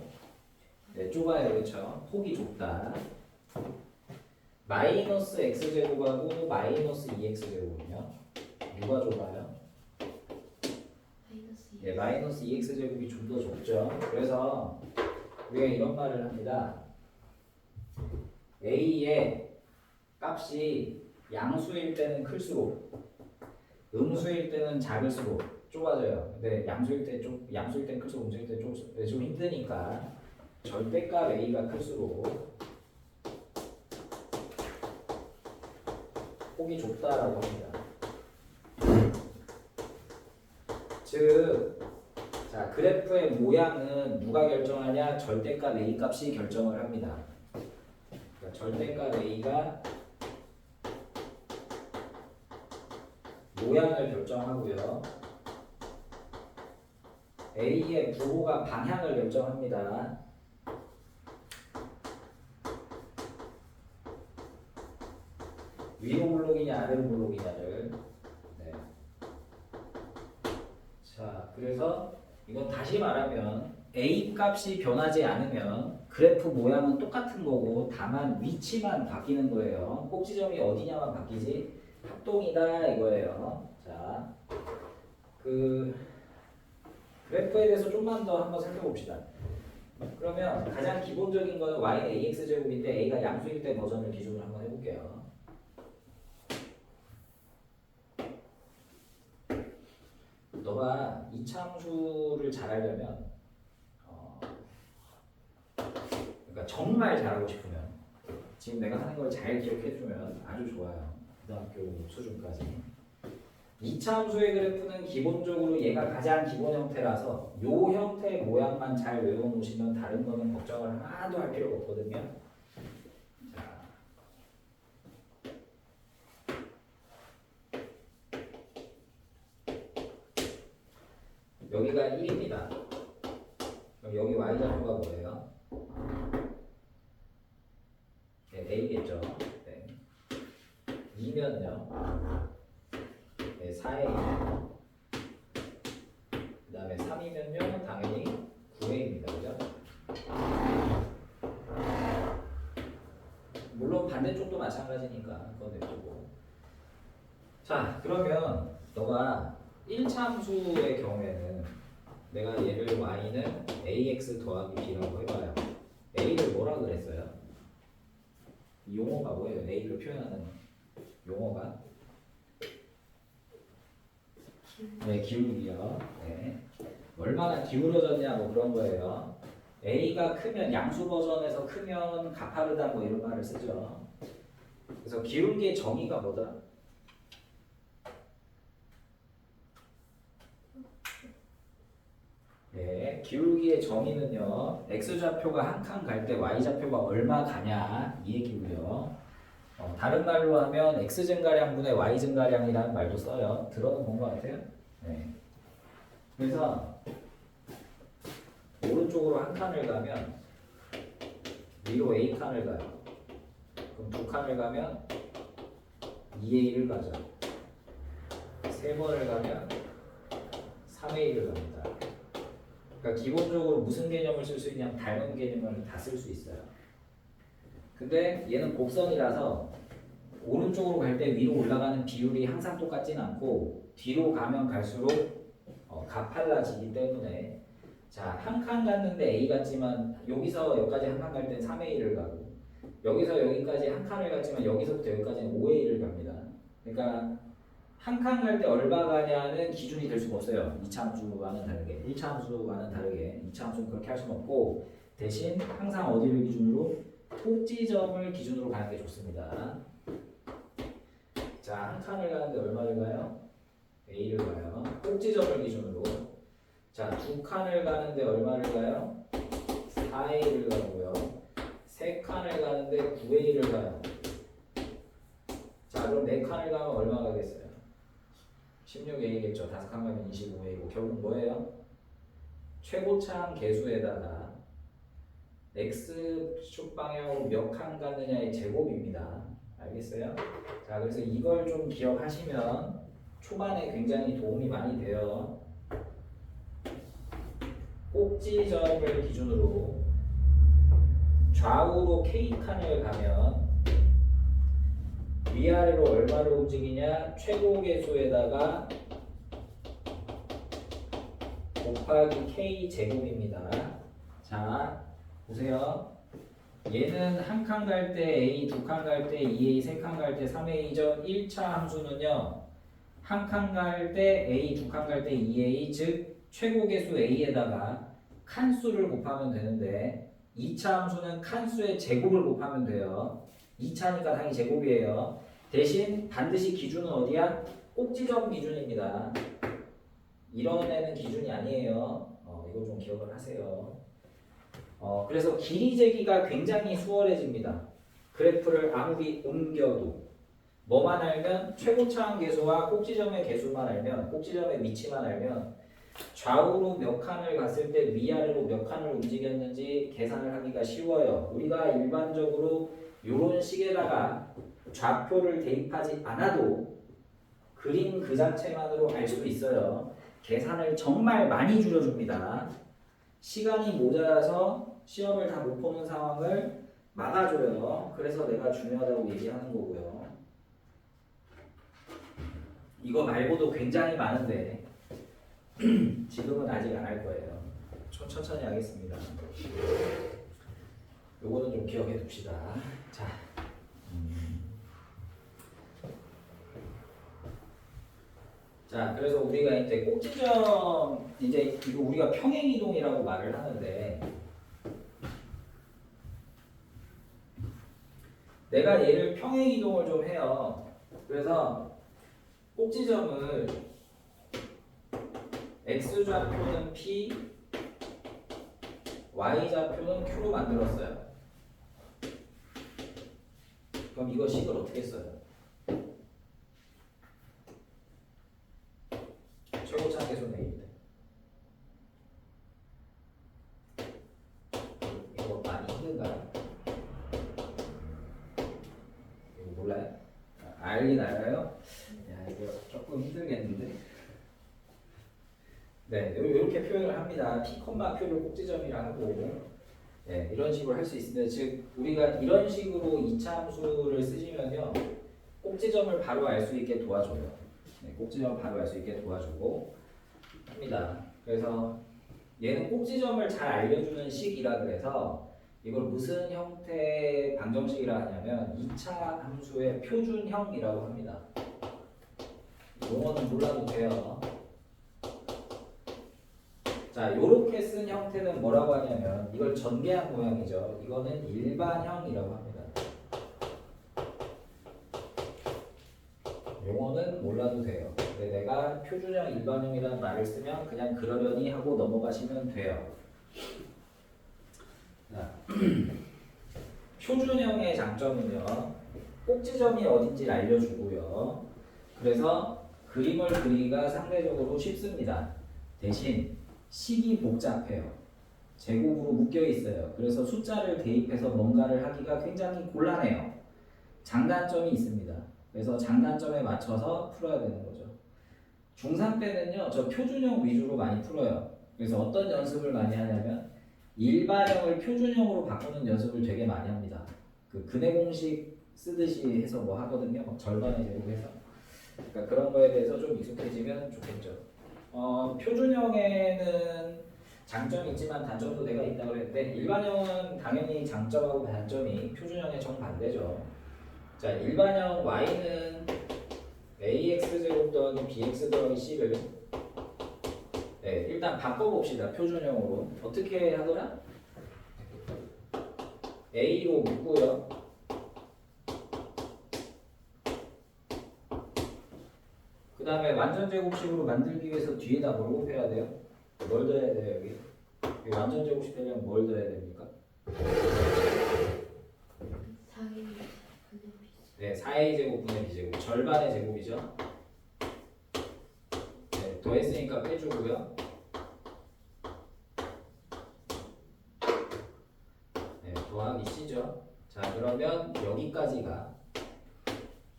네, 좁아요. 그렇죠? 폭이 좁다. 마이너스 x제곱하고 마이너스 2x제곱은요? 누가 좁아요? 마이너스 2. 네, 마이너스 2x제곱이 좀 더 좁죠. 그래서 우리가 이런 말을 합니다. a의 값이 양수일 때는 클수록 음수일 때는 작을수록 좁아져요. 근데 양수일 때 클수록 음수일 때 좀 힘드니까 절대값 a가 클수록 폭이 좁다라고 합니다. 즉, 자 그래프의 모양은 누가 결정하냐? 절대값 a 값이 결정을 합니다. 그러니까 절대값 a가 모양을 결정하고요. A의 부호가 방향을 결정합니다. 위로 블록이냐 아래로 블록이냐를. 네. 자, 그래서 이건 다시 말하면 A 값이 변하지 않으면 그래프 모양은 똑같은 거고 다만 위치만 바뀌는 거예요. 꼭지점이 어디냐만 바뀌지 합동이다 이거예요. 자, 그 그래프에 대해서 좀만 더 한번 살펴봅시다. 그러면 가장 기본적인 거는 y는 ax제곱인데 a가 양수일 때 버전을 기준으로 한번 해볼게요. 너가 이차함수를 잘하려면 그러니까 정말 잘하고 싶으면 지금 내가 하는 걸 잘 기억해주면 아주 좋아요. 고등학교 수준까지. 이차함수의 그래프는 기본적으로 얘가 가장 기본 형태라서 이 형태의 모양만 잘 외워놓으시면 다른 거는 걱정을 하나도 할 필요가 없거든요. 자, 여기가 1입니다. 그럼 여기 y좌표가 뭐예요? 네, a겠죠. 네. 2면요. 네, 4에 2. 그 다음에 3이면요. 당연히 9회입니다. 그죠? 물론 반대쪽도 마찬가지니까 그건 냅두고. 자, 그러면 너가 1차 함수의 경우에는 내가 얘를 y는 ax 더하기 b라고 해봐요. a를 뭐라 그랬어요? 이 용어가 뭐예요? a를 표현하는 용어가? 네, 기울기요. 네. 얼마나 기울어졌냐 뭐 그런 거예요. a가 크면 양수 버전에서 크면 가파르다 뭐 이런 말을 쓰죠. 그래서 기울기의 정의가 뭐다? 네, 기울기의 정의는요. x좌표가 한 칸 갈 때 y좌표가 얼마 가냐 이 얘기고요. 다른 말로 하면 x증가량분의 y증가량이라는 말도 써요. 들어는 본 것 같아요. 네. 그래서 오른쪽으로 한 칸을 가면 위로 a 칸을 가요. 그럼 두 칸을 가면 2a를 가죠. 세 번을 가면 3a를 갑니다. 그러니까 기본적으로 무슨 개념을 쓸 수 있냐면 닮은 개념을 다 쓸 수 있어요. 근데 얘는 곡선이라서 오른쪽으로 갈 때 위로 올라가는 비율이 항상 똑같진 않고 뒤로 가면 갈수록 가팔라지기 때문에 자, 한 칸 갔는데 A 같지만 여기서 여기까지 한 칸 갈 땐 3A를 가고 여기서 여기까지 한 칸을 갔지만 여기서부터 여기까지는 5A를 갑니다. 그러니까 한 칸 갈 때 얼마 가냐는 기준이 될 수가 없어요. 2차 함수와는 다르게 1차 함수와는 다르게 2차 함수는 그렇게 할 수는 없고 대신 항상 어디를 기준으로 꼭지점을 기준으로 가는 게 좋습니다. 자, 한 칸을 가는데 얼마를 가요? A를 가요. 꼭지점을 기준으로. 자, 두 칸을 가는데 얼마를 가요? 4A를 가고요. 세 칸을 가는데 9A를 가요. 자, 그럼 네 칸을 가면 얼마 가겠어요? 16A겠죠. 다섯 칸 가면 25A고 결국 뭐예요? 최고차항 계수에다가 X축 방향으로 몇 칸 갔느냐의 제곱입니다. 알겠어요? 자, 그래서 이걸 좀 기억하시면 초반에 굉장히 도움이 많이 돼요. 꼭지점을 기준으로 좌우로 K칸을 가면 위아래로 얼마를 움직이냐? 최고 계수에다가 곱하기 K 제곱입니다. 자, 보세요. 얘는 한 칸 갈 때 A, 두 칸 갈 때 2A, 세 칸 갈 때 3A죠. 1차 함수는요. 한 칸 갈 때 A, 두 칸 갈 때 2A, 즉 최고 계수 A에다가 칸수를 곱하면 되는데 2차 함수는 칸수의 제곱을 곱하면 돼요. 2차니까 당연히 제곱이에요. 대신 반드시 기준은 어디야? 꼭지점 기준입니다. 이런 애는 기준이 아니에요. 이거 좀 기억을 하세요. 그래서 길이 재기가 굉장히 수월해집니다. 그래프를 아무리 옮겨도 뭐만 알면 최고차항 계수와 꼭지점의 계수만 알면, 꼭지점의 위치만 알면 좌우로 몇 칸을 갔을 때 위아래로 몇 칸을 움직였는지 계산을 하기가 쉬워요. 우리가 일반적으로 이런 식에다가 좌표를 대입하지 않아도 그림 그 자체만으로 알 수 있어요. 계산을 정말 많이 줄여줍니다. 시간이 모자라서 시험을 다 못 보는 상황을 막아줘요. 그래서 내가 중요하다고 얘기하는 거고요. 이거 말고도 굉장히 많은데 지금은 아직 안 할 거예요. 천천히 하겠습니다. 요거는 좀 기억해 둡시다. 자, 자, 그래서 우리가 이제 꼭지점, 이제 이거 우리가 평행이동이라고 말을 하는데, 내가 얘를 평행이동을 좀 해요. 그래서 꼭지점을 x좌표는 p, y좌표는 q로 만들었어요. 그럼 이거 식을 어떻게 써요? 최고차 계수 A입니다. 이거 많이 힘든가요? 이거 몰라요? 알긴 알아요? 야, 이거 조금 힘들겠는데? 네, 이렇게 표현을 합니다. P, Q를 꼭지점이라 하고, 네, 이런 식으로 할 수 있습니다. 즉, 우리가 이런 식으로 2차 함수를 쓰시면요, 꼭지점을 바로 알 수 있게 도와줘요. 네, 꼭지점을 바로 알 수 있게 도와주고 합니다. 그래서 얘는 꼭지점을 잘 알려주는 식이라 그래서 이걸 무슨 형태의 방정식이라 하냐면 2차 함수의 표준형이라고 합니다. 용어는 몰라도 돼요. 자, 요렇게 쓴 형태는 뭐라고 하냐면 이걸 전개한 모양이죠. 이거는 일반형이라고 합니다. 용어는 몰라도 돼요. 근데 내가 표준형, 일반형이라는 말을 쓰면 그냥 그러려니 하고 넘어가시면 돼요. 자, 표준형의 장점은요. 꼭지점이 어딘지 알려주고요. 그래서 그림을 그리기가 상대적으로 쉽습니다. 대신 식이 복잡해요. 제곱으로 묶여 있어요. 그래서 숫자를 대입해서 뭔가를 하기가 굉장히 곤란해요. 장단점이 있습니다. 그래서 장단점에 맞춰서 풀어야 되는 거죠. 중3 때는요, 저 표준형 위주로 많이 풀어요. 그래서 어떤 연습을 많이 하냐면 일반형을 표준형으로 바꾸는 연습을 되게 많이 합니다. 그 근해 공식 쓰듯이 해서 뭐 하거든요. 막 절반의 제곱해서. 그러니까 그런 거에 대해서 좀 익숙해지면 좋겠죠. 표준형에는 장점이 있지만 단점도 내가 있다고 그랬는데 일반형은 당연히 장점하고 단점이 표준형의 정반대죠. 자, 일반형 y는 ax제곱 더하기 bx 더하기 c를 일단 바꿔봅시다. 표준형으로 어떻게 하더라? a로 묶고요. 그 다음에 완전제곱식으로 만들기 위해서 뒤에다 뭘 곱해야 돼요? 뭘 더해야 돼요 여기? 여기 완전제곱식 되려면 뭘 더해야 됩니까? 4a 제곱 분의 b 제곱 절반의 제곱이죠. 네, 더했으니까 빼주고요. 네, 더하기 c죠. 자, 그러면 여기까지가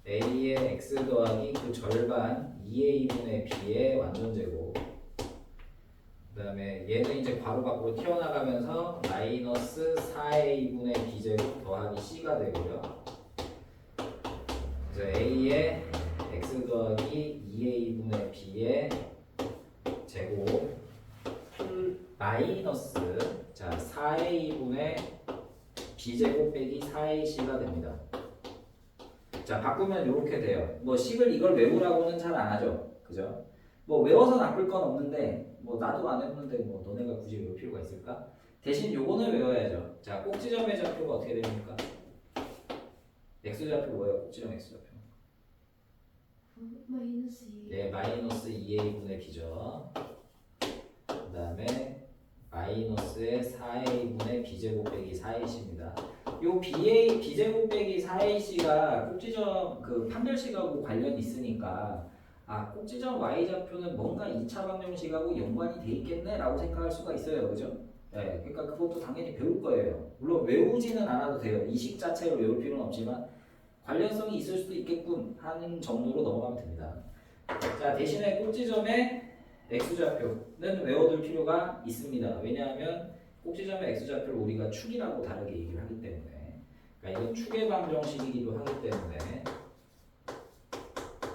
a의 x 더하기 그 절반 2a분의 b의 완전제곱. 그 다음에 얘는 이제 괄호 밖으로 튀어나가면서 마이너스 4a분의 b제곱 더하기 c가 되고요. 그래서 a의 x 더하기 2a분의 b의 제곱 마이너스 자 4a분의 b제곱 빼기 4ac가 됩니다. 자 바꾸면 이렇게 돼요. 뭐 식을 이걸 외우라고는 잘 안 하죠. 그죠? 뭐 외워서 나쁠 건 없는데 뭐 나도 안 외우는데 뭐 너네가 굳이 외울 필요가 있을까? 대신 요거는 외워야죠. 자 꼭지점의 좌표가 어떻게 됩니까? x좌표 뭐예요? 꼭지점 x좌표. 마이너스 2. 네, 마이너스 2a분의 b죠. 그 다음에 마이너스의 4a분의 b제곱 빼기 4ac입니다. 요 b제곱 빼기 4ac가 꼭지점 그 판별식하고 관련이 있으니까 아 꼭지점 y좌표는 뭔가 2차 방정식하고 연관이 돼 있겠네 라고 생각할 수가 있어요. 그죠? 네, 그러니까 그것도 당연히 배울 거예요. 물론 외우지는 않아도 돼요. 이 식 자체를 외울 필요는 없지만 관련성이 있을 수도 있겠군 하는 정도로 넘어가면 됩니다. 자 대신에 꼭지점의 x좌표는 외워둘 필요가 있습니다. 왜냐하면 꼭지점의 x좌표를 우리가 축이라고 다르게 얘기를 하기 때문에 그러니까 이건 축의 방정식이기도 하기 때문에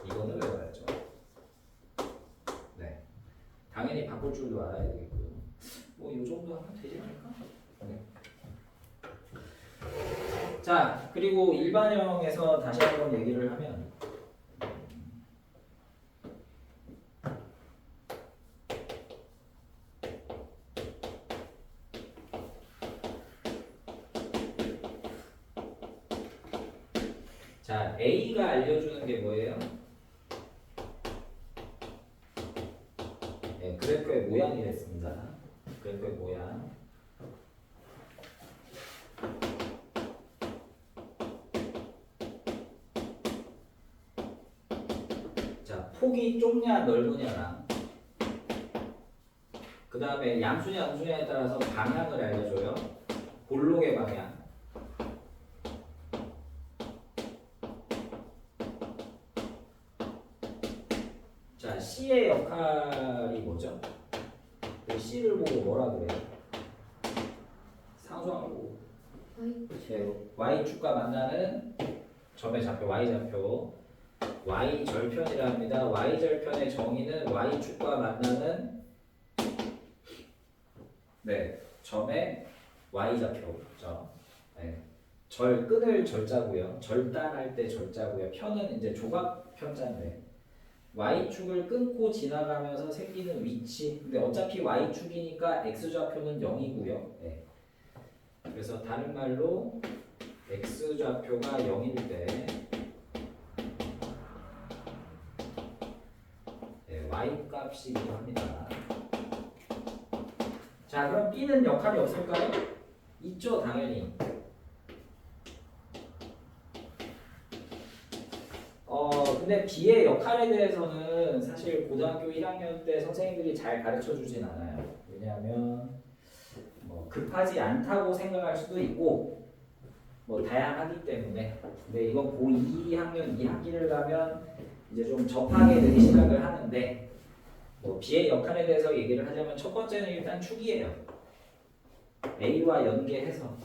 이거는 외워야죠. 네, 당연히 바꿀 줄도 알아야 되겠고요. 뭐 이 정도 하면 되지 않을까? 네. 자 그리고 일반형에서 다시 한번 얘기를 하면 자 A가 알려주는 게 뭐예요? 네, 그래프의 모양이 됐습니다. 그래프의 모양. 자 폭이 좁냐 넓으냐랑 그 다음에 양수냐 음수냐에 따라서 방향을 알려줘요. 볼록의 방향. 자 C의 역할이 뭐죠? C를 보고 뭐라 그래요? 상수항을 보고 y축과 만나는 점의 좌표 y좌표 y절편이라 합니다. y절편의 정의는 y축과 만나는 네, 점의 y좌표죠. 네. 끊을 절자고요. 절단할 때 절자고요. 편은 이제 조각 편자인데 y축을 끊고 지나가면서 생기는 위치. 근데 어차피 y축이니까 x좌표는 0이고요. 네. 그래서 다른 말로 x좌표가 0일 때 네, y 값이기도 합니다. 자 그럼 b는 역할이 없을까요? 있죠 당연히. 근데 b의 역할에 대해서는 사실 고등학교 1학년 때 선생님들이 잘 가르쳐 주진 않아요. 왜냐하면 뭐 급하지 않다고 생각할 수도 있고 뭐 다양하기 때문에. 근데 이건 고2학년 2학기를 가면 이제 좀 접하게 되기 시작을 하는데 뭐 b의 역할에 대해서 얘기를 하자면 첫 번째는 일단 축이에요. a와 연계해서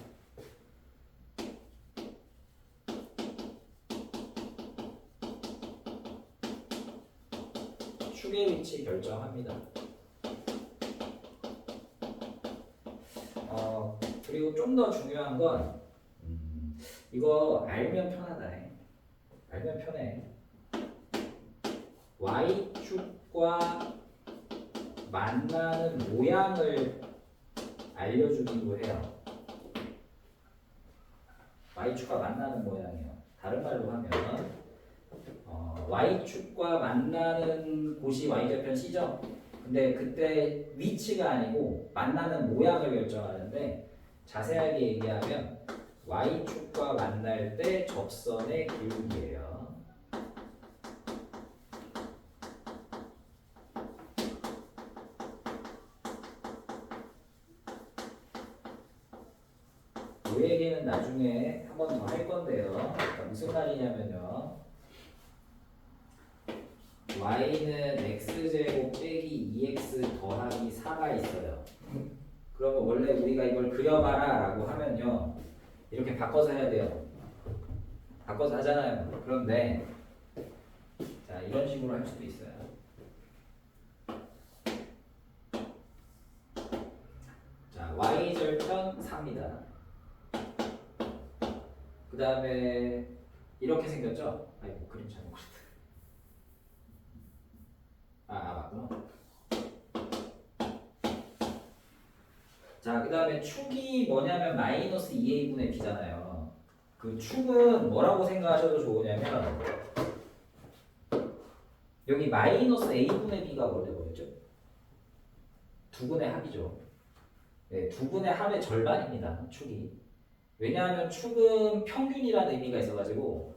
축의 위치 결정합니다. 그리고 좀 더 중요한 건 이거 알면 편하다. 알면 편해. y축과 만나는 모양을 알려주기도 해요. y축과 만나는 모양이요. 다른 말로 하면 y축과 만나는 곳이 y절편 C죠. 근데 그때 위치가 아니고 만나는 모양을 결정하는데 자세하게 얘기하면 y축과 만날 때 접선의 기울기예요. 이 얘기는 나중에 한 번 더 할 건데요. 그러니까 무슨 말이냐면요. y는 x제곱 빼기 2x 더하기 4가 있어요. 그러면 원래 우리가 이걸 그려봐라 라고 하면요 이렇게 바꿔서 해야 돼요. 바꿔서 하잖아요. 그런데 자 이런 식으로 할 수도 있어요. 자 y절편 4입니다. 그 다음에 이렇게 생겼죠? 아이고 그림 잘못 그렸다. 맞구나. 자, 그 다음에 축이 뭐냐면 마이너스 2a분의 b잖아요. 그 축은 뭐라고 생각하셔도 좋으냐면 여기 마이너스 a분의 b가 원래 뭐였죠? 두 분의 합이죠. 네, 두 분의 합의 절반입니다. 축이. 왜냐하면 축은 평균이라는 의미가 있어가지고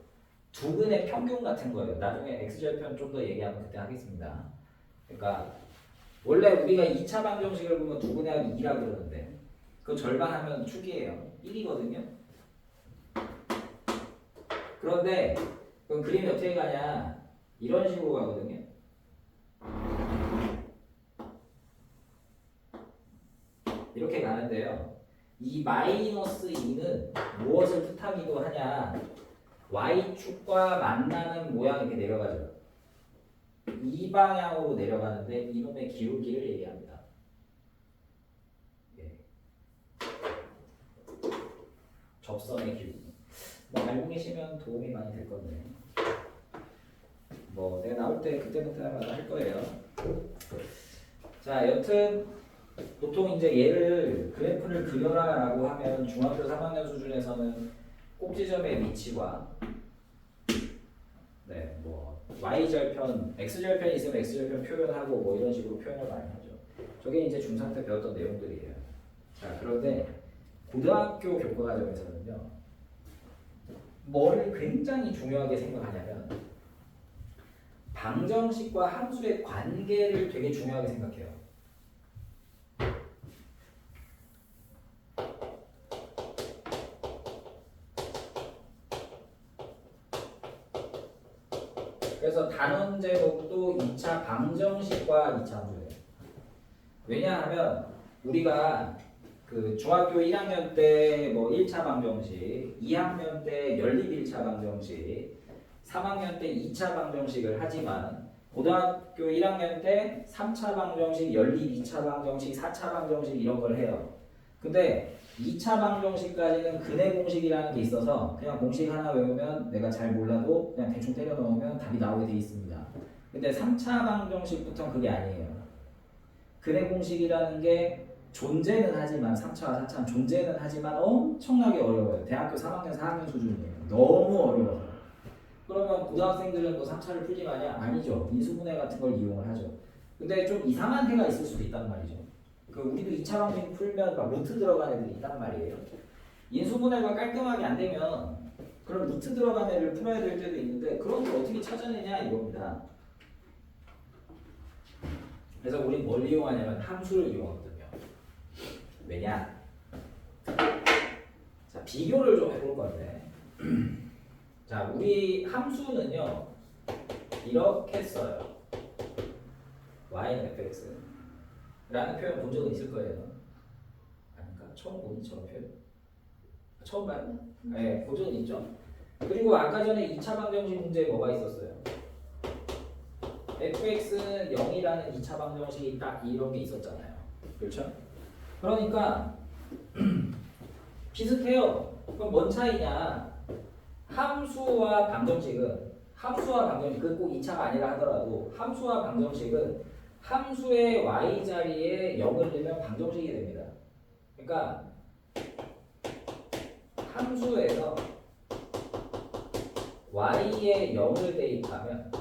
두 분의 평균 같은 거예요. 나중에 x절편 좀 더 얘기하면 그때 하겠습니다. 그러니까 원래 우리가 2차 방정식을 보면 두 분의 합이 2라고 그러는데 그 절반 하면 축이에요. 1이거든요. 그런데 그럼 그림이 어떻게 가냐 이런 식으로 가거든요. 이렇게 가는데요. 이 마이너스 2는 무엇을 뜻하기도 하냐 y축과 만나는 모양 이렇게 내려가죠. 이 방향으로 내려가는데 이놈의 기울기를 얘기합니다. 예. 접선의 기울기. 뭐 알고 계시면 도움이 많이 될 건데. 뭐 내가 나올 때 그때마다 할 거예요. 자, 여튼 보통 이제 얘를 그래프를 그려라라고 하면 중학교 3학년 수준에서는 꼭지점의 위치와 네, 뭐 y절편, x절편이 있으면 x절편 표현하고 뭐 이런 식으로 표현을 많이 하죠. 저게 이제 중3 때 배웠던 내용들이에요. 자, 그런데 고등학교 교과과정에서는요. 뭐를 굉장히 중요하게 생각하냐면 방정식과 함수의 관계를 되게 중요하게 생각해요. 그래서 단원 제목도 2차 방정식과 2차 함수예요. 왜냐하면 우리가 그 중학교 1학년 때 뭐 1차 방정식, 2학년 때 연립 1차 방정식, 3학년 때 2차 방정식을 하지만 고등학교 1학년 때 3차 방정식, 연립 2차 방정식, 4차 방정식 이런 걸 해요. 근데 2차 방정식까지는 근해 공식이라는 게 있어서 그냥 공식 하나 외우면 내가 잘 몰라도 그냥 대충 때려 넣으면 답이 나오게 돼 있습니다. 근데 3차 방정식부터는 그게 아니에요. 근해 공식이라는 게 존재는 하지만 3차와 4차는 존재는 하지만 엄청나게 어려워요. 대학교 3학년, 4학년 수준이에요. 너무 어려워서. 그러면 고등학생들은 뭐 3차를 풀지 마냐? 아니죠. 인수분해 같은 걸 이용을 하죠. 근데 좀 이상한 해가 있을 수도 있단 말이죠. 그 우리도 2차 방정식 풀면 막 루트 들어간 애들이 있단 말이에요. 인수분해가 깔끔하게 안 되면 그런 루트 들어간 애를 풀어야 될 때도 있는데 그런 걸 어떻게 찾아내냐 이겁니다. 그래서 우린 뭘 이용하냐면 함수를 이용하거든요. 왜냐? 자, 비교를 좀 해볼 건데 자, 우리 함수는요 이렇게 써요. y는 fx 라는 표현 본 적은 있을 거예요. 아닌가? 처음 보니 저런 표현? 처음 봐요? 네, 본 적은 있죠. 그리고 아까 전에 2차 방정식 문제에 뭐가 있었어요? fx는 0이라는 2차 방정식이 딱 이런 게 있었잖아요. 그렇죠? 그러니까 비슷해요. 그럼 뭔 차이냐? 함수와 방정식은 그 꼭 2차가 아니라 하더라도 함수와 방정식은 함수의 y자리에 0을 넣으면 방정식이 됩니다. 그러니까 함수에서 y에 0을 대입하면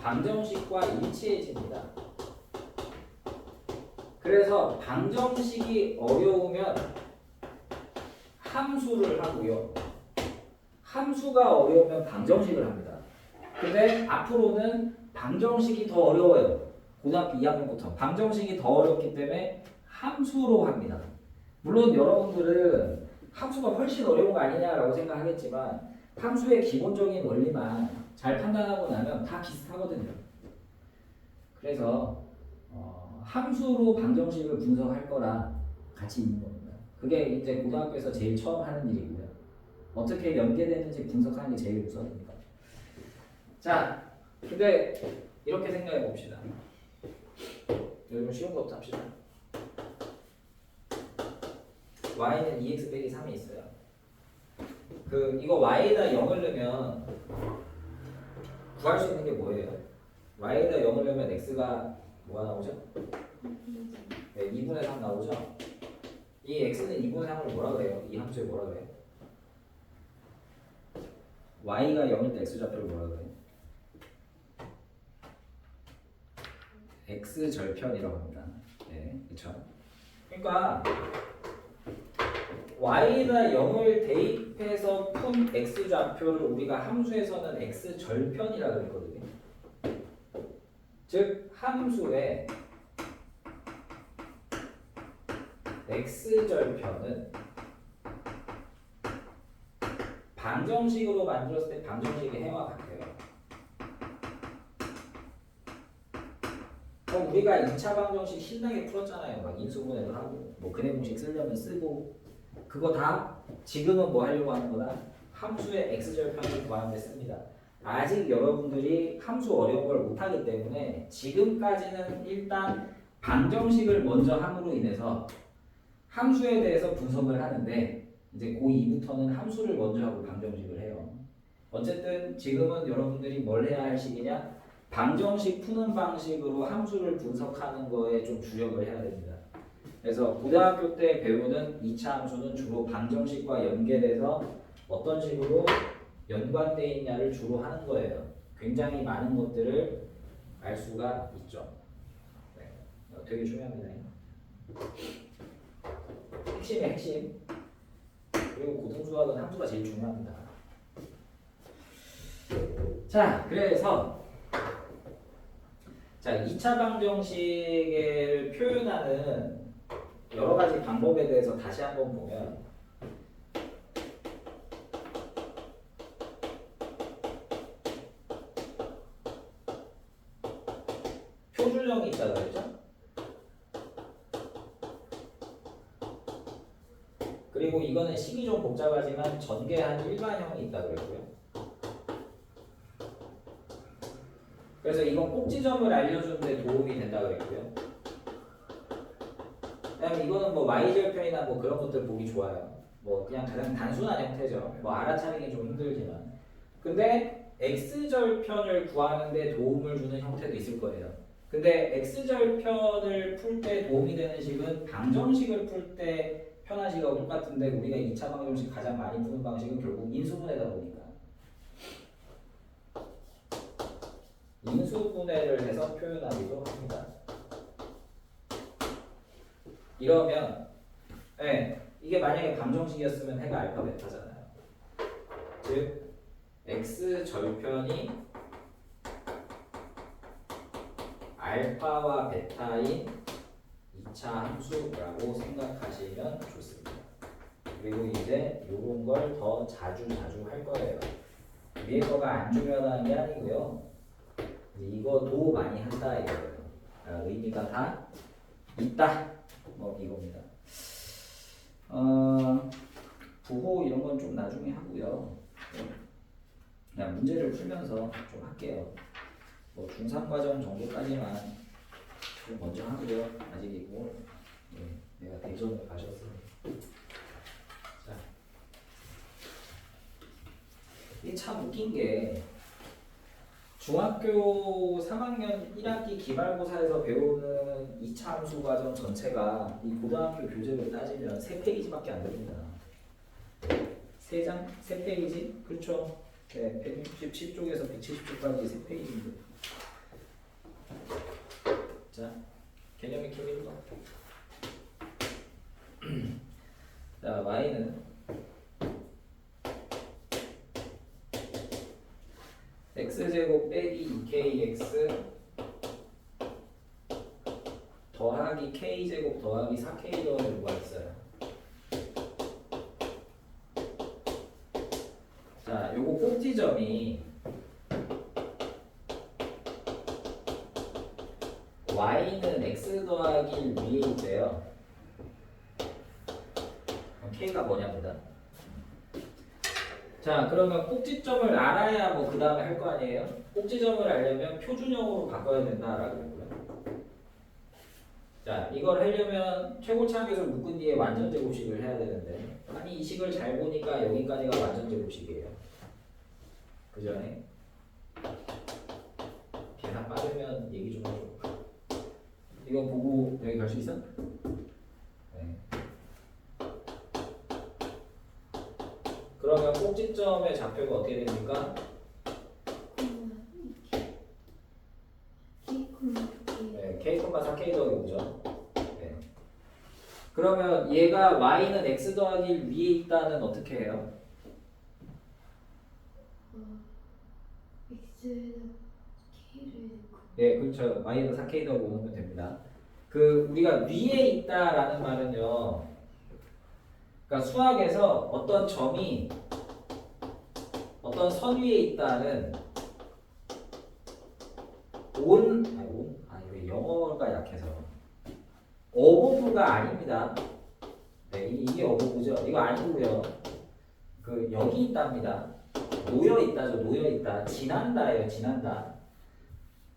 방정식과 일치해집니다. 그래서 방정식이 어려우면 함수를 하고요. 함수가 어려우면 방정식을 합니다. 근데 앞으로는 방정식이 더 어려워요. 고등학교 2학년부터 방정식이 더 어렵기 때문에 함수로 합니다. 물론 여러분들은 함수가 훨씬 어려운 거 아니냐라고 생각하겠지만 함수의 기본적인 원리만 잘 판단하고 나면 다 비슷하거든요. 그래서 함수로 방정식을 분석할 거랑 같이 있는 겁니다. 그게 이제 고등학교에서 제일 처음 하는 일이고요. 어떻게 연계되는지 분석하는 게 제일 우선입니다. 자, 근데 이렇게 생각해 봅시다. 요즘 쉬운 거부터 합시다. y는 2x 빼기 3이 있어요. 이거 y에다 0을 넣으면 구할 수 있는 게 뭐예요? y에다 0을 넣으면 x가 뭐가 나오죠? 네, 2분의 3 나오죠? 이 x는 2분의 3을 뭐라 그래요? 이 함수에 뭐라 그래요? y가 0일 때 x좌표를 뭐라 그래요? x절편이라고 합니다. 네, 그렇죠? 그러니까 y에다 0을 대입해서 푼 x좌표를 우리가 함수에서는 x절편이라고 그랬거든요. 즉 함수의 x절편은 방정식으로 만들었을 때 방정식의 해와 같아요. 그럼 우리가 2차 방정식 신나게 풀었잖아요. 막 인수분해도 하고 뭐 근해 공식 쓰려면 쓰고 그거 다 지금은 뭐 하려고 하는 거다? 함수의 x절편을 구하는 데 씁니다. 아직 여러분들이 함수 어려운 걸 못하기 때문에 지금까지는 일단 방정식을 먼저 함으로 인해서 함수에 대해서 분석을 하는데 이제 고2부터는 함수를 먼저 하고 방정식을 해요. 어쨌든 지금은 여러분들이 뭘 해야 할 시기냐? 방정식 푸는 방식으로 함수를 분석하는 거에 좀 주력을 해야 됩니다. 그래서 고등학교 때 배우는 2차 함수는 주로 방정식과 연계돼서 어떤 식으로 연관되어 있냐를 주로 하는 거예요. 굉장히 많은 것들을 알 수가 있죠. 네. 되게 중요합니다. 핵심의 핵심. 그리고 고등수학은 함수가 제일 중요합니다. 자, 그래서 2차 방정식을 표현하는 여러 가지 방법에 대해서 다시 한번 보면 표준형이 있다고 그랬죠? 그리고 이거는 식이 좀 복잡하지만 전개한 일반형이 있다고 그랬고요. 그래서 이건 꼭 지점을 알려주는 데 도움이 된다고 그랬고요. 그다음에 이거는 뭐 y절편이나 뭐 그런 것들 보기 좋아요. 뭐 그냥 가장 단순한 형태죠. 뭐 알아차리기 좀 힘들지만. 근데 x절편을 구하는 데 도움을 주는 형태도 있을 거예요. 근데 x절편을 풀 때 도움이 되는 식은 방정식을 풀 때 편한 식하고 똑같은데 우리가 2차 방정식 가장 많이 푸는 방식은 결국 인수분해다 보니까 인수분해를 해서 표현하기도 합니다. 이러면 이게 만약에 방정식이었으면 해가 알파 베타잖아요. 즉 x절편이 알파와 베타인 2차 함수라고 생각하시면 좋습니다. 그리고 이제 이런 걸 더 자주 할 거예요. 위에 거가 안 중요하다는 게 아니고요. 이거도 많이 한다 이거예요. 의미가 다 있다. 뭐 이겁니다. 부호 이런 건 좀 나중에 하고요. 그냥 문제를 풀면서 좀 할게요. 뭐 중3 과정 정도까지만 좀 먼저 하고요. 아직이고 내가 대전을 가셨으니 자, 이게 참 웃긴 게 중학교 3학년 1학기 기말고사에서 배우는 2차 함수 과정 전체가 이 고등학교 교재로 따지면 3페이지밖에 안 됩니다. 3페이지? 그렇죠. 네, 167쪽에서 170쪽까지 3페이지인데. 자, 개념 익힘 1번. 자, y는 x제곱 빼기 2kx 더하기 k제곱 더하기 4k를 구했어요. 자, 요거 꼭지점이 y는 x 더하기 위에 있대요. 그럼 k가 뭐냐입니다. 자, 그러면 꼭지점을 알아야 뭐 그 다음에 할 거 아니에요? 꼭지점을 알려면 표준형으로 바꿔야 된다라고 했고요. 자, 이걸 하려면 최고차항계수를 묶은 뒤에 완전 제곱식을 해야 되는데, 아니 이 식을 잘 보니까 여기까지가 완전 제곱식이에요. 그죠? 계산 빠르면 얘기 좀 해줘. 이거 보고 여기 갈 수 있어? 네. 그러면 꼭지점의 좌표가 어떻게 됩니까? 네, k, 4k 더하기 5죠. 네. 그러면 얘가 y는 x 더하기 위에 있다는 어떻게 해요? X에다 K를 넣고 네, 그렇죠. y는 4k 더하기 5 넣으면 됩니다. 그 우리가 위에 있다라는 말은요. 그러니까 수학에서 어떤 점이 어떤 선 위에 있다는 왜 영어가 약해서 어부부가 아닙니다. 네, 이게 어부부죠. 이거 아니고요. 그 여기 있답니다. 놓여 있다죠. 놓여 있다. 지난다예요. 지난다.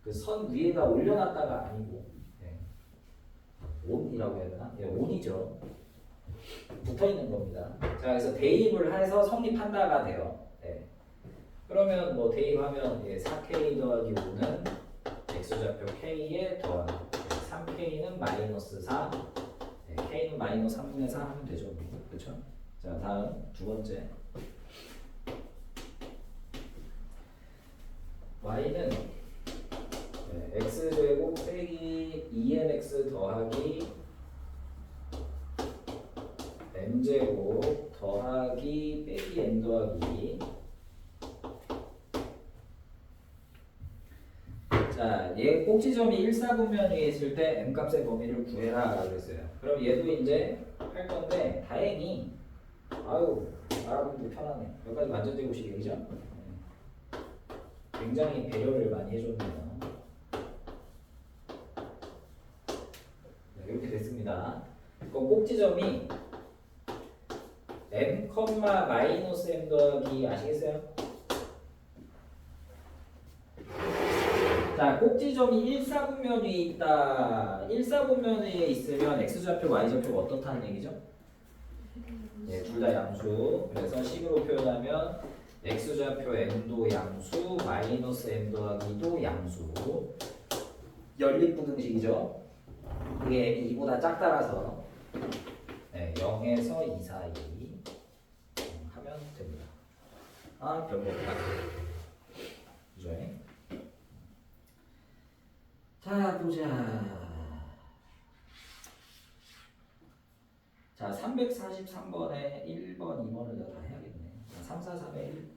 그 선 위에다 올려놨다가 아니고 네. 온이라고 해야 되나? 네, 온이죠. 붙어 있는 겁니다. 자, 그래서 대입을 해서 성립한다가 돼요. 네. 그러면 뭐 대입하면 4k 더하기 5는 x좌표 k에 더하기 3k는 마이너스 4, 네, k는 마이너스 3분의 4 하면 되죠. 그렇죠? 자, 다음 두 번째. y는 x제곱 빼기 2nx 더하기 m제곱 더하기 빼기 n 더하기 자, 얘 꼭지점이 1, 4분면 위에 있을 때 m값의 범위를 구해라 라고 했어요. 그럼 얘도 이제 할 건데 다행히 알아보기 편하네. 여기까지 완전 제곱식 얘기죠? 굉장히 배려를 많이 해줬네요. 네, 이렇게 됐습니다. 그럼 꼭지점이 m, 마이너스 m 더하기 아시겠어요? 자, 꼭지점이 1, 4분면 위에 있다. 1, 4분면 위에 있으면 x좌표, y좌표가 어떻다는 얘기죠? 네, 둘 다 양수. 그래서 식으로 표현하면 x좌표 m도 양수, 마이너스 m 더하기도 양수. 연립부등식이죠. 이게 m이 2보다 작다라서 네, 0에서 2 사이 하면 됩니다. 별거 없다. 그죠? 자, 보자. 자, 343번에 1번, 2번을 내가 다 해야겠네. 343에 1.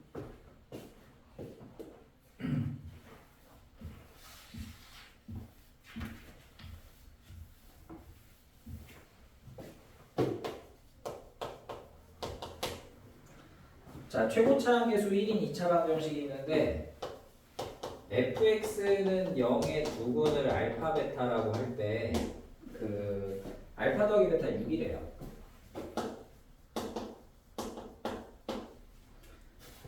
자, 최고차항계수 1인 2차 방정식이 있는데 fx는 0의 두근을 알파 베타라고 할 때 그 알파 더하기 베타 6이래요.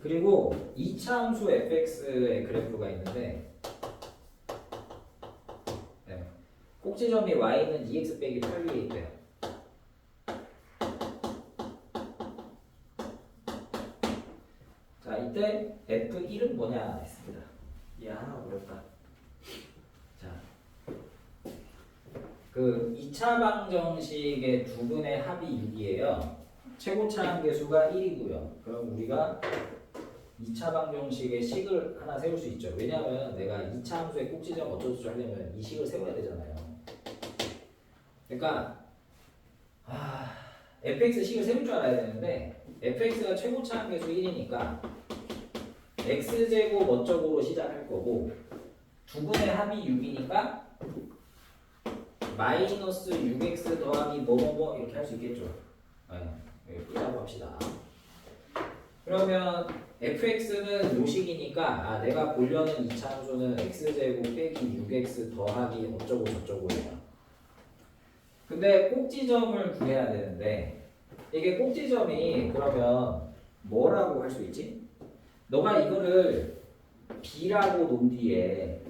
그리고 2차 함수 fx의 그래프가 있는데 네, 꼭지점이 y는 2x 빼기 8 위에 있대요. 자, 이때 f1은 뭐냐 했습니다. 이야, 어렵다. 자, 그 2차 방정식의 두근의 합이 6이에요. 최고차항계수가 1이고요. 그럼 우리가 2차 방정식의 식을 하나 세울 수 있죠. 왜냐하면 내가 2차 함수의 꼭지점 어쩌고저쩌고 하려면 이 식을 세워야 되잖아요. 그러니까 fx 식을 세울 줄 알아야 되는데 fx가 최고차항계수 1이니까 x제곱 어쩌고로 시작할 거고 두근의 합이 6이니까 마이너스 6x 더하기 뭐뭐뭐 이렇게 할 수 있겠죠. 네, 여기 끄자고 합시다. 그러면 fx는 요식이니까 내가 보려는 이차함수는 x제곱 빼기 6x 더하기 어쩌고 저쩌고예요. 근데 꼭지점을 구해야 되는데 이게 꼭지점이 그러면 뭐라고 할 수 있지? 너가 이거를 b라고 놓은 뒤에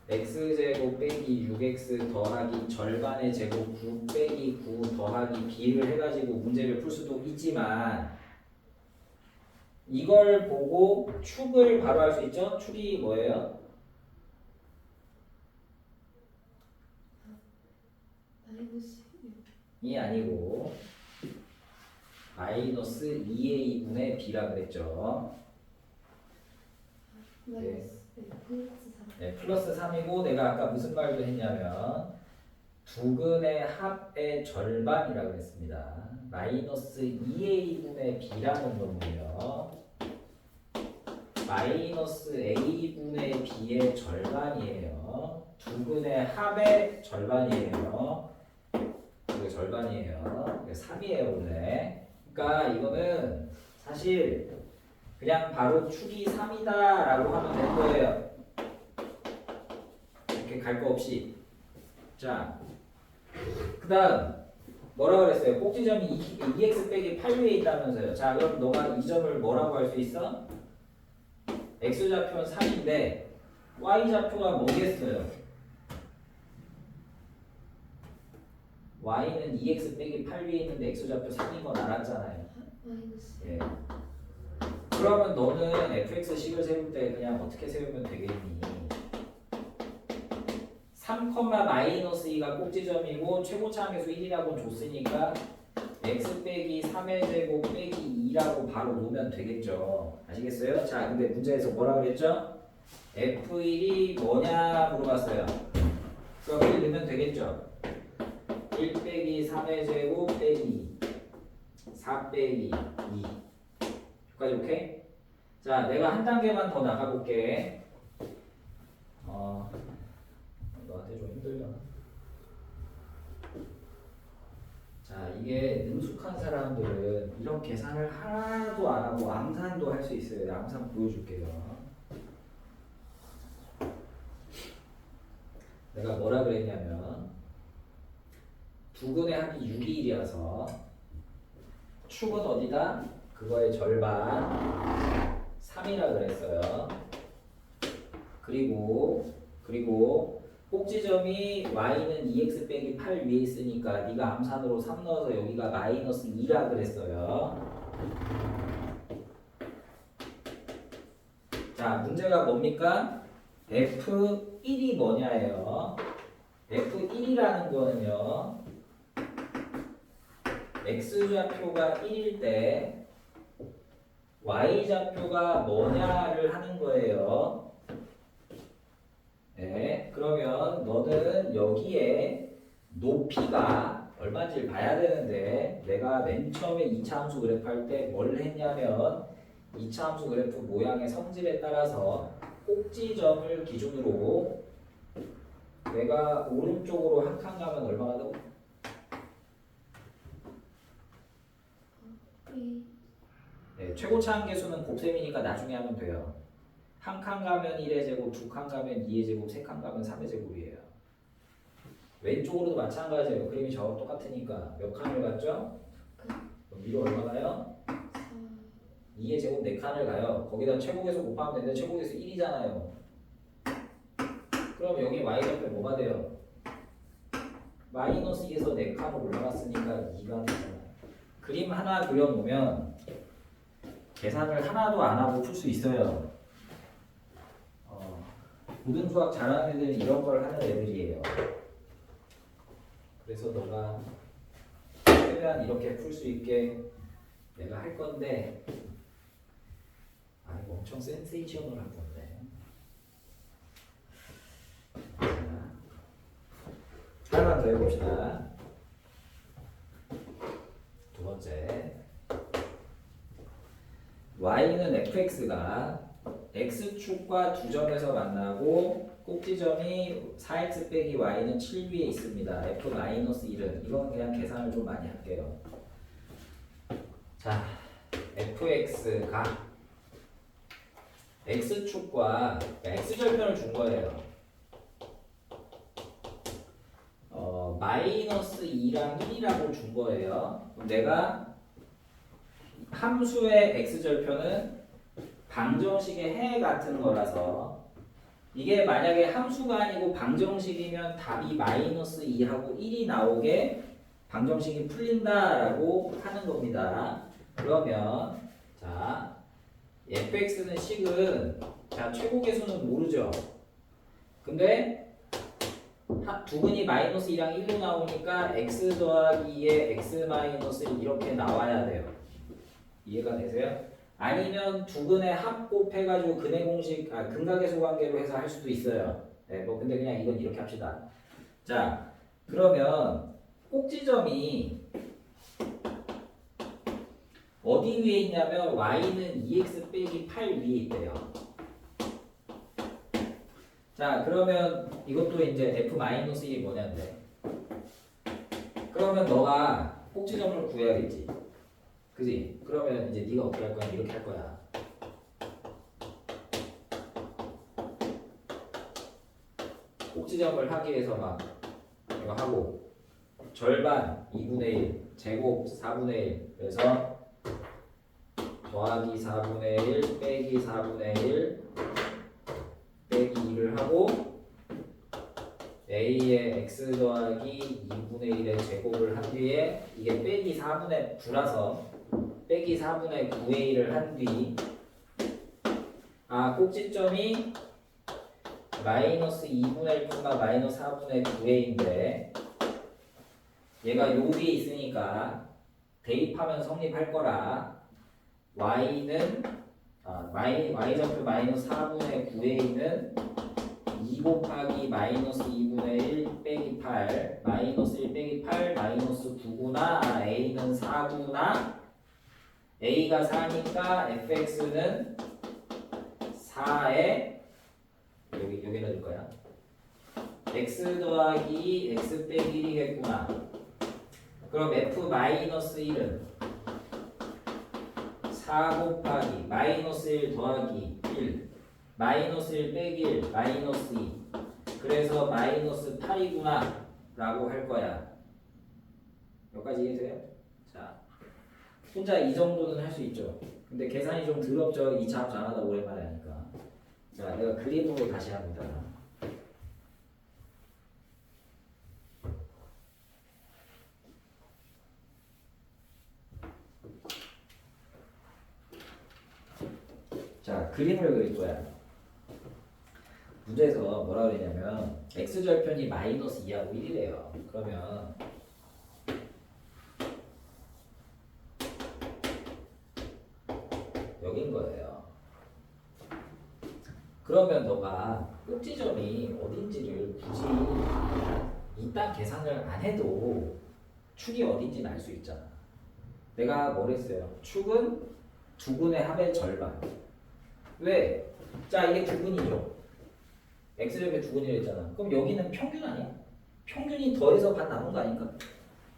x제곱 빼기 6x 더하기 절반의 제곱 9 빼기 9 더하기 b를 해가지고 문제를 풀 수도 있지만 이걸 보고 축을 바로 할 수 있죠? 축이 뭐예요? 마이너스 이 아니고 마이너스 2a분의 b라 그랬죠. 마이너스 플러스 3. 네, 플러스 3이고 내가 아까 무슨 말도 했냐면 두근의 합의 절반이라 그랬습니다. 마이너스 2a분의 b라는 놈이에요. 마이너스 a분의 b의 절반이에요. 두근의 합의 절반이에요. 이게 절반이에요. 3이에요 원래. 그러니까 이거는 사실 그냥 바로 축이 3이다 라고 하면 될 거예요. 이렇게 갈 거 없이. 자, 그 다음 뭐라고 그랬어요? 꼭지점이 2x 빼기 8 위에 있다면서요. 자, 그럼 너가 이 점을 뭐라고 할 수 있어? x좌표는 3인데 y좌표가 뭐겠어요? y는 2x 빼기 8 위에 있는데 x좌표 3인 건 알았잖아요. 마이너스 예. 그러면 너는 fx식을 세울 때 그냥 어떻게 세우면 되겠니? 3, 마이너스 2가 꼭지점이고 최고차 함수 1이라고 줬으니까 x 빼기 3의 제곱 빼기 2라고 바로 놓으면 되겠죠. 아시겠어요? 자, 근데 문제에서 뭐라 그랬죠? f1이 뭐냐 물어봤어요. 그럼 1 넣으면 되겠죠? 1 빼기 3의 제곱 빼기 4 빼기 2 여기까지 오케이? 자, 내가 한 단계만 더 나가볼게. 너한테 좀 힘들려나? 자, 이게 능숙한 사람들은 이런 계산을 하나도 안 하고 암산도 할 수 있어요. 내가 암산 보여줄게요. 내가 뭐라 그랬냐면 두근의 합이 6이 1이어서 축은 어디다? 그거의 절반 3이라 그랬어요. 그리고 꼭지점이 y는 2x 빼기 8 위에 있으니까 네가 암산으로 3 넣어서 여기가 마이너스 2라 그랬어요. 자, 문제가 뭡니까? f1이 뭐냐예요. f1이라는 거는요. x좌표가 1일 때 y좌표가 뭐냐를 하는 거예요. 네, 그러면 너는 여기에 높이가 얼마인지를 봐야 되는데 내가 맨 처음에 2차 함수 그래프 할 때 뭘 했냐면 2차 함수 그래프 모양의 성질에 따라서 꼭지점을 기준으로 내가 오른쪽으로 한 칸 가면 얼마가 더? 네, 최고차 함계수는 곱셈이니까 나중에 하면 돼요. 한 칸 가면 1의 제곱, 두 칸 가면 2의 제곱, 세 칸 가면 3의 제곱이에요. 왼쪽으로도 마찬가지예요. 그림이 저와 똑같으니까 몇 칸을 갔죠? 그럼 위로 얼마 가요? 2의 제곱 4칸을 가요. 거기다 최고계수 곱하면 되는데 최고계수 1이잖아요. 그럼 여기 y좌표 뭐가 돼요? 마이너스 2에서 4칸으로 올라갔으니까 2가 되잖아요. 그림 하나 그려놓으면 계산을 하나도 안 하고 풀 수 있어요. 고등 수학 잘하는 애들은 이런 걸 하는 애들이에요. 그래서 너가 최대한 이렇게 풀 수 있게 내가 할 건데 이거 엄청 센세이셔널 할 건데. 자, 하나만 더 해봅시다. 두 번째, y는 fx가 x축과 두 점에서 만나고 꼭지점이 4x 빼기 y는 7 위에 있습니다. f-1은 이건 그냥 계산을 좀 많이 할게요. 자, fx가 x축과 x절편을 준 거예요. 마이너스 2랑 1이라고 준 거예요. 그럼 내가 함수의 x절편은 방정식의 해 같은 거라서 이게 만약에 함수가 아니고 방정식이면 답이 마이너스 2하고 1이 나오게 방정식이 풀린다라고 하는 겁니다. 그러면 자 fx는 식은 자 최고계수는 모르죠. 근데 두근이 마이너스 2랑 1로 나오니까 x 더하기 2에 x 마이너스 1 이렇게 나와야 돼요. 이해가 되세요? 아니면 두근의 합 곱해가지고 근의 공식, 근각계수 관계로 해서 할 수도 있어요. 네, 뭐 근데 그냥 이건 이렇게 합시다. 자, 그러면 꼭지점이 어디 위에 있냐면 y는 2x 빼기 8 위에 있대요. 자, 그러면 이것도 이제 f-1이 뭐냐인데. 그러면 너가 꼭지점을 구해야겠지. 그지? 그러면 이제 네가 어떻게 할 거야? 이렇게 할 거야. 꼭지점을 하기 위해서 막 이거 하고 절반 2분의 1, 제곱 4분의 1 그래서 더하기 4분의 1 빼기 4분의 1 빼기 2를 하고 a의 x 더하기 2분의 1의 제곱을 한 뒤에 이게 빼기 4분의 9라서 빼기 4분의 9의 1을 한 뒤 꼭지점이 마이너스 2분의 1, 마이너스 4분의 9의 1인데 얘가 요 위에 있으니까 대입하면 성립할 거라 y는 y좌표 마이너스 4분의 9의 1은 2 곱하기 마이너스 2분의 1 빼기 8 마이너스 1 빼기 8 마이너스 9구나 a는 4구나 a가 4니까 fx는 4에 여기다 넣을 거야. x 더하기 x 빼기 1이겠구나. 그럼 f-1은 4 곱하기 마이너스 1 더하기 1 마이너스 1 빼기 1 마이너스 2 그래서 마이너스 8이구나 라고 할 거야. 여기까지 이해돼요? 자, 혼자 이 정도는 할 수 있죠. 근데 계산이 좀 더럽죠. 2차 합 잘하다 오랜만에 하니까. 자, 내가 그림으로 다시 합니다. 자, 그림을 그릴 거야. 문제에서 뭐라 그랬냐면 x절편이 마이너스 2하고 1이래요. 그러면 여긴 거예요. 그러면 너가 꼭지점이 어딘지를 굳이 이딴 계산을 안 해도 축이 어딘지는 알 수 있잖아. 내가 뭘 했어요? 축은 두근의 합의 절반. 왜? 자, 이게 두근이죠. x절편 두근이라 했잖아. 그럼 여기는 평균 아니야? 평균이 더해서 반 남은 거 아닌가?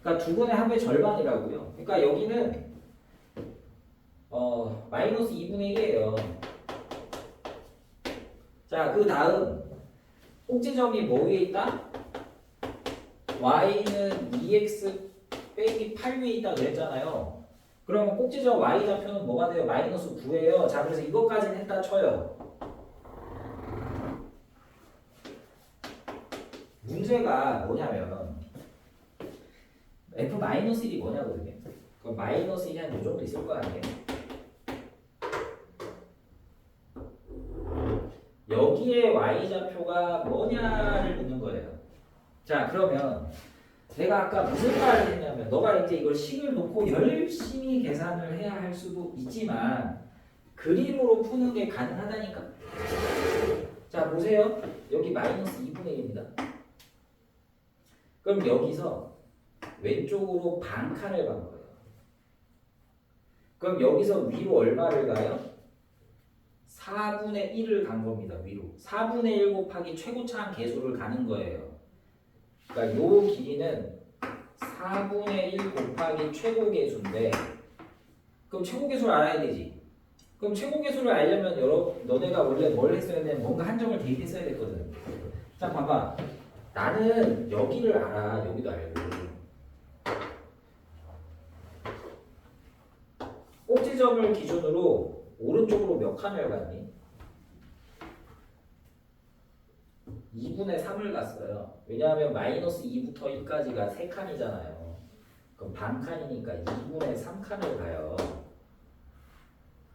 그러니까 두근의 합의 절반이라고요. 그러니까 여기는 마이너스 2분의 1이에요. 자, 그 다음 꼭지점이 뭐 위에 있다? y는 2x 빼기 8 위에 있다 그랬잖아요. 그러면 꼭지점 y좌표는 뭐가 돼요? 마이너스 9예요. 자, 그래서 이것까지는 했다 쳐요. 문제가 뭐냐면 f-1이 뭐냐거든요. 그럼 마이너스 1이 한 요 정도 있을 거 아니에요. 여기에 y좌표가 뭐냐를 묻는 거예요. 자, 그러면 내가 아까 무슨 말을 했냐면 너가 이제 이걸 식을 놓고 열심히 계산을 해야 할 수도 있지만 그림으로 푸는 게 가능하다니까. 자, 보세요. 여기 마이너스 2분의 1입니다. 그럼 여기서 왼쪽으로 반 칸을 간 거예요. 그럼 여기서 위로 얼마를 가요? 4분의 1을 간 겁니다. 위로. 4분의 1 곱하기 최고차항 계수를 가는 거예요. 그러니까 요 길이는 4분의 1 곱하기 최고 계수인데 그럼 최고계수를 알아야 되지. 그럼 최고계수를 알려면 너네가 원래 뭘 했어야 되냐면 뭔가 한정을 대입했어야 됐거든. 자 봐봐. 나는 여기를 알아. 여기도 알고. 꼭지점을 기준으로 오른쪽으로 몇 칸을 갔니? 2분의 3을 갔어요. 왜냐하면 마이너스 2부터 1까지가 3칸이잖아요. 그럼 반칸이니까 2분의 3칸을 가요.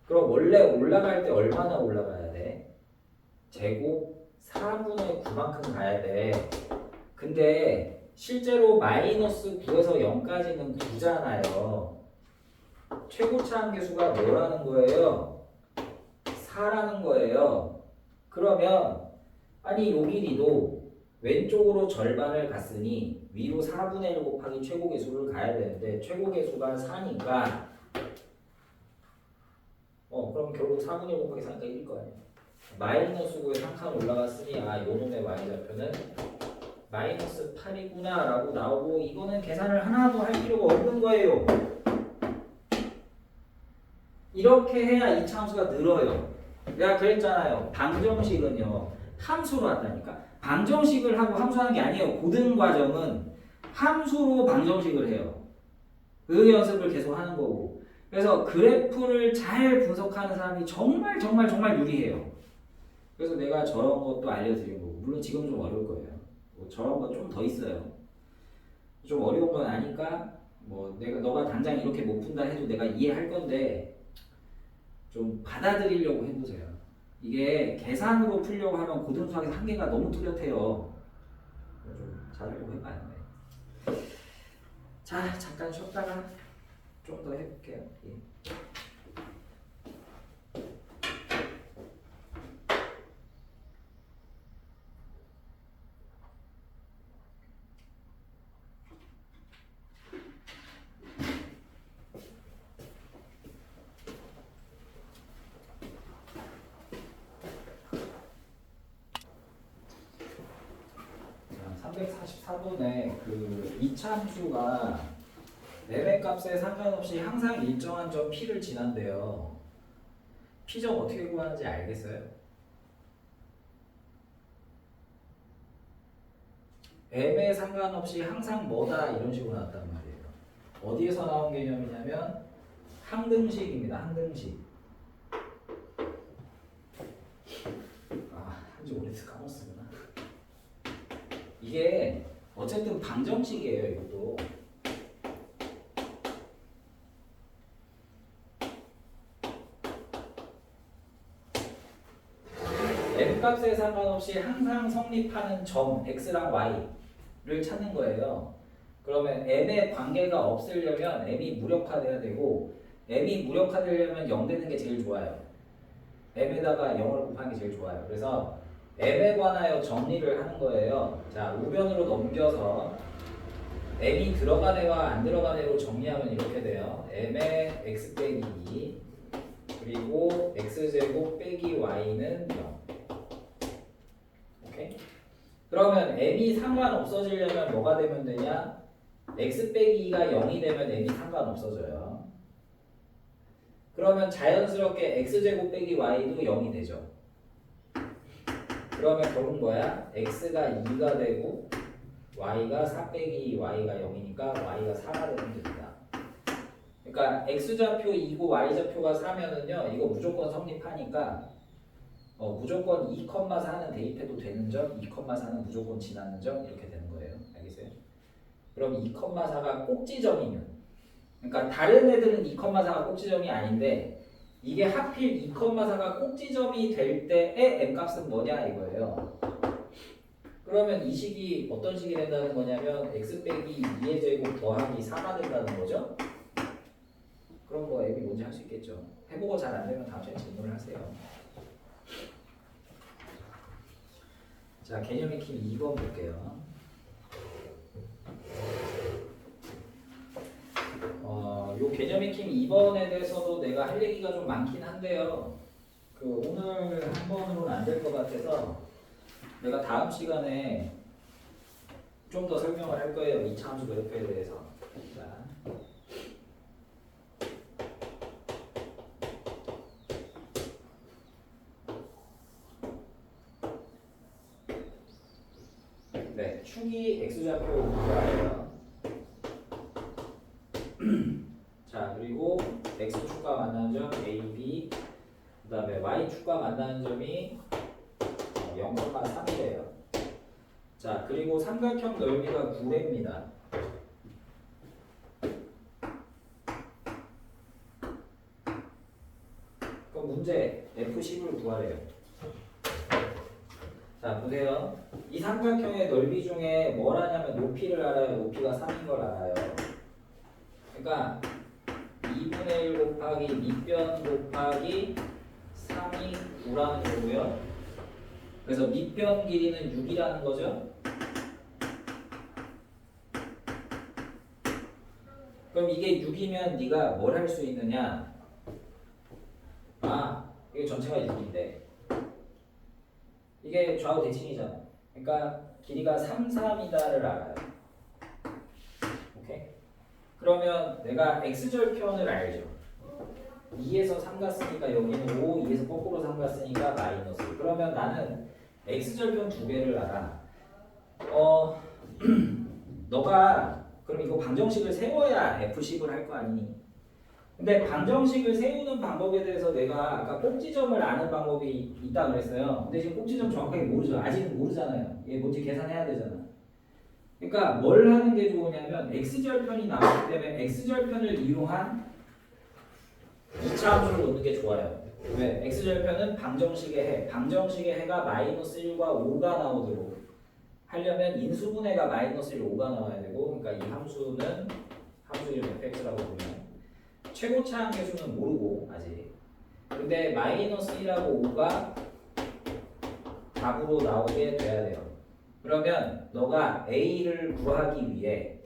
그럼 원래 올라갈 때 얼마나 올라가야 돼? 제곱 4분의 9만큼 가야 돼. 근데 실제로 마이너스 9에서 0까지는 9잖아요. 최고차 함계수가 뭐라는 거예요? 4라는 거예요. 그러면 아니 요 길이도 왼쪽으로 절반을 갔으니 위로 4분의 1 곱하기 최고계수를 가야 되는데 최고계수가 4니까 그럼 결국 4분의 1 곱하기 4니까 1일 거 아니야. 마이너스 9에 3칸 올라갔으니 요 놈의 y좌표는 마이너스 8이구나 라고 나오고 이거는 계산을 하나도 할 필요가 없는 거예요. 이렇게 해야 이차 함수가 늘어요. 내가 그랬잖아요. 방정식은요. 함수로 한다니까. 방정식을 하고 함수하는 게 아니에요. 고등과정은 함수로 방정식을 해요. 그 연습을 계속 하는 거고. 그래서 그래프를 잘 분석하는 사람이 정말 유리해요. 그래서 내가 저런 것도 알려드린 거고. 물론 지금 좀 어려울 거예요. 뭐 저런 거 좀 더 있어요. 좀 어려운 건 아니까 너가 당장 이렇게 못 푼다 해도 내가 이해할 건데 좀 받아들이려고 해보세요. 이게 계산으로 풀려고 하면 고등수학에서 한계가 너무 뚜렷해요. 좀 잘하려고 해봐요. 네. 자, 잠깐 쉬었다가 좀 더 해볼게요. 예. 자, 344번에 그 이차함수가 매매값에 상관없이 항상 일정한 점 P를 지난대요. P점 어떻게 구하는지 알겠어요? M에 상관없이 항상 뭐다 이런 식으로 나왔단 말이에요. 어디에서 나온 개념이냐면 항등식입니다. 항등식. 한지 오래돼서 까먹었구나. 이게 어쨌든 방정식이에요. 이것도. M값에 상관없이 항상 성립하는 점 X랑 Y를 찾는 거예요. 그러면 M의 관계가 없으려면 M이 무력화돼야 되고 M이 무력화되려면 0 되는 게 제일 좋아요. M에다가 0을 곱하는 게 제일 좋아요. 그래서 M에 관하여 정리를 하는 거예요. 자, 우변으로 넘겨서 M이 들어가네와 안 들어가네로 정리하면 이렇게 돼요. M의 X 빼기 2 그리고 X제곱 빼기 Y는 0. 오케이? 그러면 M이 상관없어지려면 뭐가 되면 되냐? X 빼기 2가 0이 되면 M이 상관없어져요. 그러면 자연스럽게 X제곱 빼기 Y도 0이 되죠. 그러면 결국 뭐야? X가 2가 되고 Y가 4 빼기 Y가 0이니까 Y가 4가 되면 됩니다. 그러니까 X좌표 2고 Y좌표가 4면은요 이거 무조건 성립하니까 무조건 2,4는 대입해도 되는 점, 2,4는 무조건 지나는 점 이렇게 되는 거예요. 알겠어요? 그럼 2,4가 꼭지점이면 그러니까 다른 애들은 2,4가 꼭지점이 아닌데 이게 하필 2,4가 꼭지점이 될 때의 M값은 뭐냐 이거예요. 그러면 이 식이 어떤 식이 된다는 거냐면 X 빼기 2의 제곱 더하기 4가 된다는 거죠. 그럼 뭐 M이 뭔지 할 수 있겠죠. 해보고 잘 안 되면 다음 시간에 질문을 하세요. 자, 개념 익힘 2번 볼게요. 요 개념 익힘 2번에 대해서도 내가 할 얘기가 좀 많긴 한데요. 오늘 한 번으로는 안 될 것 같아서 내가 다음 시간에 좀 더 설명을 할 거예요. 2차 함수 그래프에 대해서. 자. 네, 축이 x좌표 구하래요. 자, 그리고 x축과 만나는 점 AB, 그 다음에 y축과 만나는 점이 0,3이래요. 자, 그리고 삼각형 넓이가 9래입니다. 그럼 문제 F10을 구하래요. 자, 보세요. 이 삼각형의 넓이 중에 뭘 하냐면 높이를 알아요. 높이가 3인 걸 알아요. 그러니까 2분의 1 곱하기 밑변 곱하기 3이 9라는 거고요. 그래서 밑변 길이는 6이라는 거죠. 그럼 이게 6이면 네가 뭘 할 수 있느냐? 아, 이게 전체가 6인데 이게 좌우 대칭이잖아. 그러니까 길이가 3, 3이다를 알아요. 오케이? 그러면 내가 x절편을 알죠. 2에서 3 갔으니까 여기는 5, 2에서 거꾸로 3 갔으니까 마이너스. 그러면 나는 x절편 두 개를 알아. 너가 그럼 이거 방정식을 세워야 F10을 할 거 아니니? 근데 방정식을 세우는 방법에 대해서 내가 아까 꼭지점을 아는 방법이 있다 그랬어요. 근데 지금 꼭지점 정확하게 모르죠. 아직은 모르잖아요. 얘 뭔지 계산해야 되잖아. 그러니까 뭘 하는 게 좋으냐면 x절편이 나왔기 때문에 x절편을 이용한 2차 함수를 놓는 게 좋아요. 왜? x절편은 방정식의 해. 방정식의 해가 마이너스 1과 5가 나오도록 하려면 인수분해가 마이너스 1, 5가 나와야 되고, 그러니까 이 함수는 함수 이름 fx라고 보면 최고차항 계수는 모르고 아직. 근데 마이너스 1하고 5가 답으로 나오게 돼야 돼요. 그러면 너가 a를 구하기 위해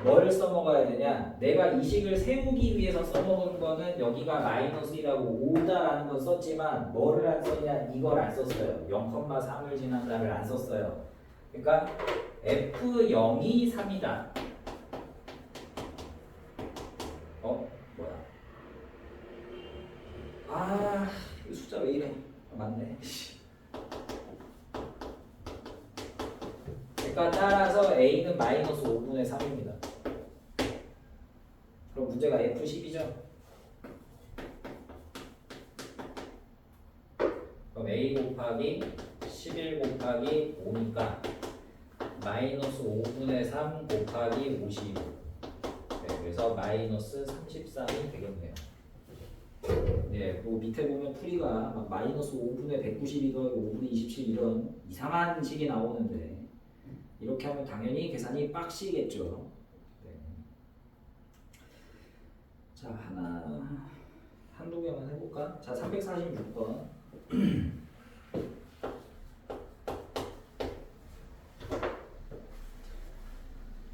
뭘 써먹어야 되냐? 내가 이 식을 세우기 위해서 써먹은 거는 여기가 마이너스 1하고 5다라는 건 썼지만 뭐를 안 썼냐? 이걸 안 썼어요. 0,3을 지난다를 안 썼어요. 그러니까 F0이 3이다. 뭐야? 아, 이 숫자 왜 이래? 맞네. 그러니까 따라서 A는 마이너스 5분의 3입니다. 그럼 문제가 F10이죠? 그럼 A 곱하기 11 곱하기 5니까 마이너스 5분의 3 곱하기 55. 네, 그래서 마이너스 33이 되겠네요. 네, 뭐 밑에 보면 풀이가 막 마이너스 5분의 192 더하기 5분의 27 이런 이상한 식이 나오는데 이렇게 하면 당연히 계산이 빡시겠죠. 네. 자, 한두 개만 해볼까? 자, 346번.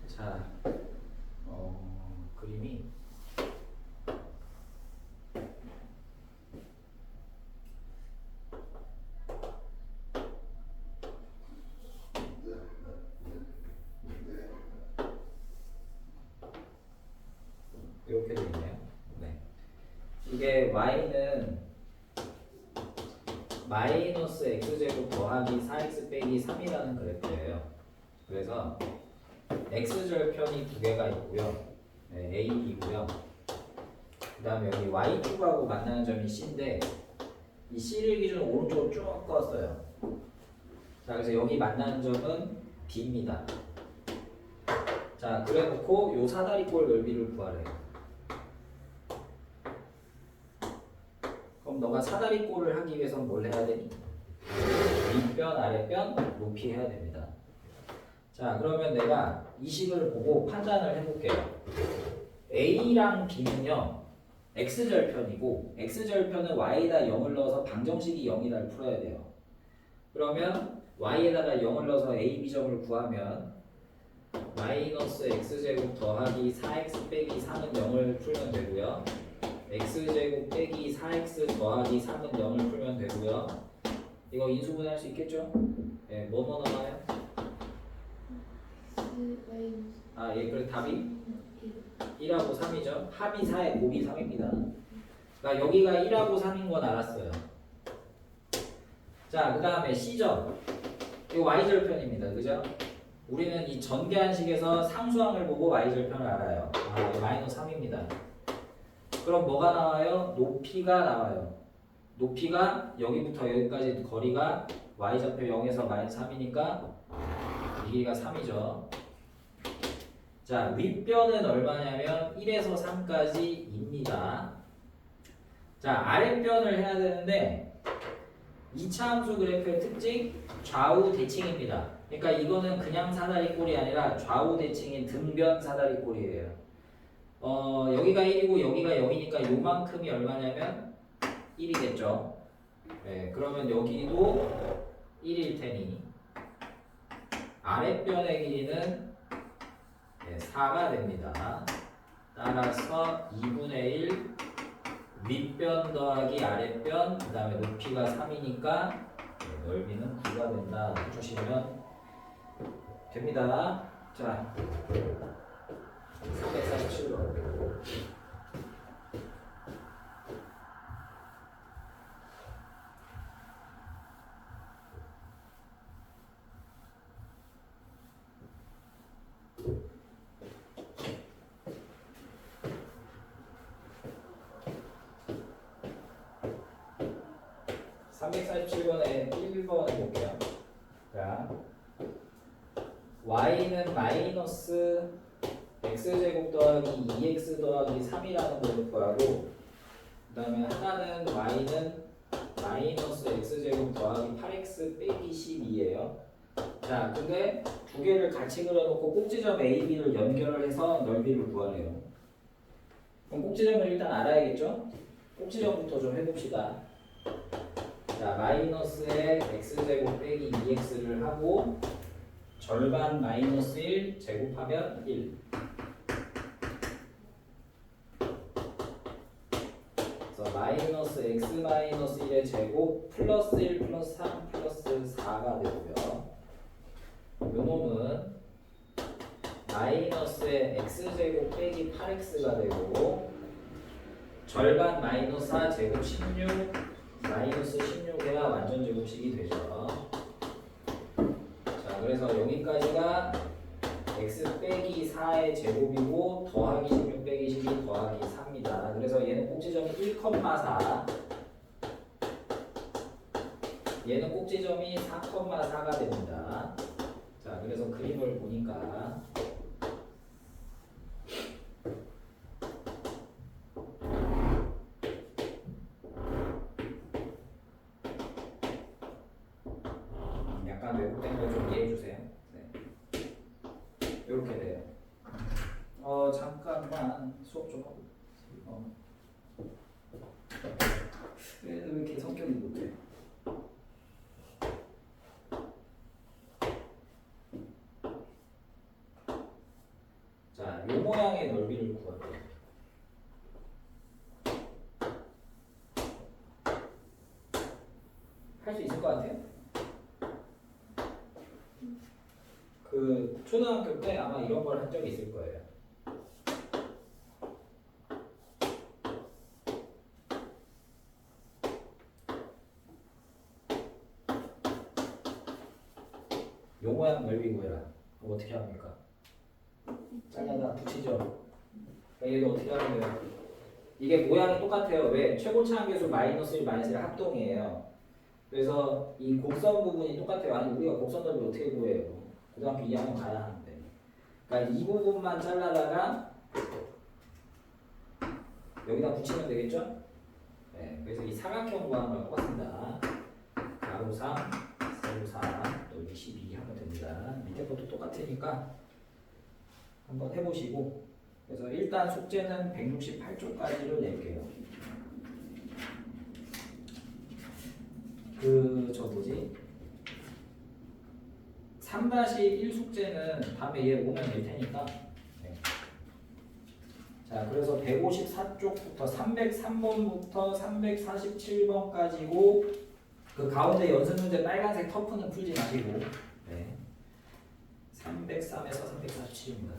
자, 그림이 이렇게 되어 있네요. 네. 이게 y는 마이너스 x제곱 더하기 4x 빼기 3이라는 그래프예요. 그래서 x절편이 두 개가 있고요. 네, a, b고요. 그 다음에 여기 y축하고 만나는 점이 c인데 이 c를 기준으로 오른쪽으로 쭉 껐어요. 자, 그래서 여기 만나는 점은 b입니다. 자, 그래놓고 요 사다리꼴 넓이를 구하래요. 그럼 너가 사다리꼴을 하기 위해서는 뭘 해야 되니? 윗변, 아랫변 높이 해야 됩니다. 자, 그러면 내가 이 식을 보고 판단을 해볼게요. A랑 B는요 X절편이고 X절편은 Y에다 0을 넣어서 방정식이 0이다를 풀어야 돼요. 그러면 Y에다가 0을 넣어서 A, B점을 구하면 마이너스 X제곱 더하기 4X 빼기 3은 0을 풀면 되고요. X제곱 빼기 4X 더하기 3은 0을 풀면 되고요. 이거 인수분해 할 수 있겠죠? 네, 뭐뭐 나와요? 아, 예, 그래 답이 1하고 3이죠. 합이 4에 곱이 3입니다. 그러니까 여기가 1하고 3인 건 알았어요. 자, 그 다음에 C점. 이거 y절편입니다. 그죠? 우리는 이 전개한식에서 상수항을 보고 y절편을 알아요. 아, 이거 마이너스 3입니다. 그럼 뭐가 나와요? 높이가 나와요. 높이가 여기부터 여기까지 거리가 y좌표 0에서 마이너스 3이니까 이 길이가 3이죠. 자, 윗변은 얼마냐면 1에서 3까지입니다. 자, 아랫변을 해야 되는데 2차 함수 그래프의 특징 좌우 대칭입니다. 그러니까 이거는 그냥 사다리꼴이 아니라 좌우 대칭인 등변 사다리꼴이에요. 여기가 1이고 여기가 0이니까 요만큼이 얼마냐면 1이겠죠. 네, 그러면 여기도 1일 테니 아랫변의 길이는 4가 됩니다. 따라서 2분의 1 윗변 더하기 아랫변 그 다음에 높이가 3이니까 넓이는 9가 된다 해주시면 됩니다. 자, 347번. (347번에) 1번 해볼게요. 자, y는 마이너스 x제곱 더하기 2x 더하기 3이라는 걸 구하고, 그 다음에 하나는 y는 마이너스 x제곱 더하기 8x 빼기 12예요. 자, 근데 두 개를 같이 그려놓고 꼭지점 A, B를 연결을 해서 넓이를 구하래요. 그럼 꼭지점을 일단 알아야겠죠? 꼭지점부터 좀 해봅시다. 자, 마이너스에 x제곱 빼기 2x를 하고 절반 마이너스 1 제곱하면 1. 그래서 마이너스 x 마이너스 1의 제곱 플러스 1 플러스 3 플러스 4가 되고요. 요 놈은 마이너스에 x제곱 빼기 8x가 되고 절반 마이너스 4 제곱 16 마이너스 16해야 완전 제곱식이 되죠. 자, 그래서 여기까지가 x 빼기 4의 제곱이고 더하기 16 빼기 12 더하기 4입니다. 그래서 얘는 꼭지점이 1,4 얘는 꼭지점이 4,4가 됩니다. 자, 그래서 그림을 보니까 약간 왜곡된 거 좀 이해해 주세요. 네. 이렇게 돼요. 잠깐만 수업 좀 하고. 왜 이렇게 성격이 못해? 자, 요 모양의 넓이를 구할게요. 할 수 있을 것 같아요? 그 초등학교 때 아마 이런 걸 한 적이 있을 거예요. 요 모양 넓이 구해라. 그럼 어떻게 합니까? 잘라다 붙이죠. 얘도 어떻게 하면 돼요? 이게 모양이 똑같아요. 왜? 최고차 함계수 마이너스 1, 마이너스 1 합동이에요. 그래서 이 곡선 부분이 똑같아요. 아니 우리가 곡선 넓이 어떻게 구해요? 고등학교 2학년 가야 하는데. 그러니까 이 부분만 잘라다가 여기다 붙이면 되겠죠? 네, 그래서 이 사각형 구하는 거 똑같습니다. 가로 3, 세로 4, 넓이 12 하면 됩니다. 밑에 것도 똑같으니까 한번 해보시고, 그래서 일단 숙제는 168쪽까지를 낼게요. 저 뭐지? 3-1 숙제는 다음에 얘 오면 될 테니까. 네. 자, 그래서 154쪽부터 303번부터 347번까지고 그 가운데 연습 문제 빨간색 터프는 풀지 마시고. 네. 303에서 347입니다.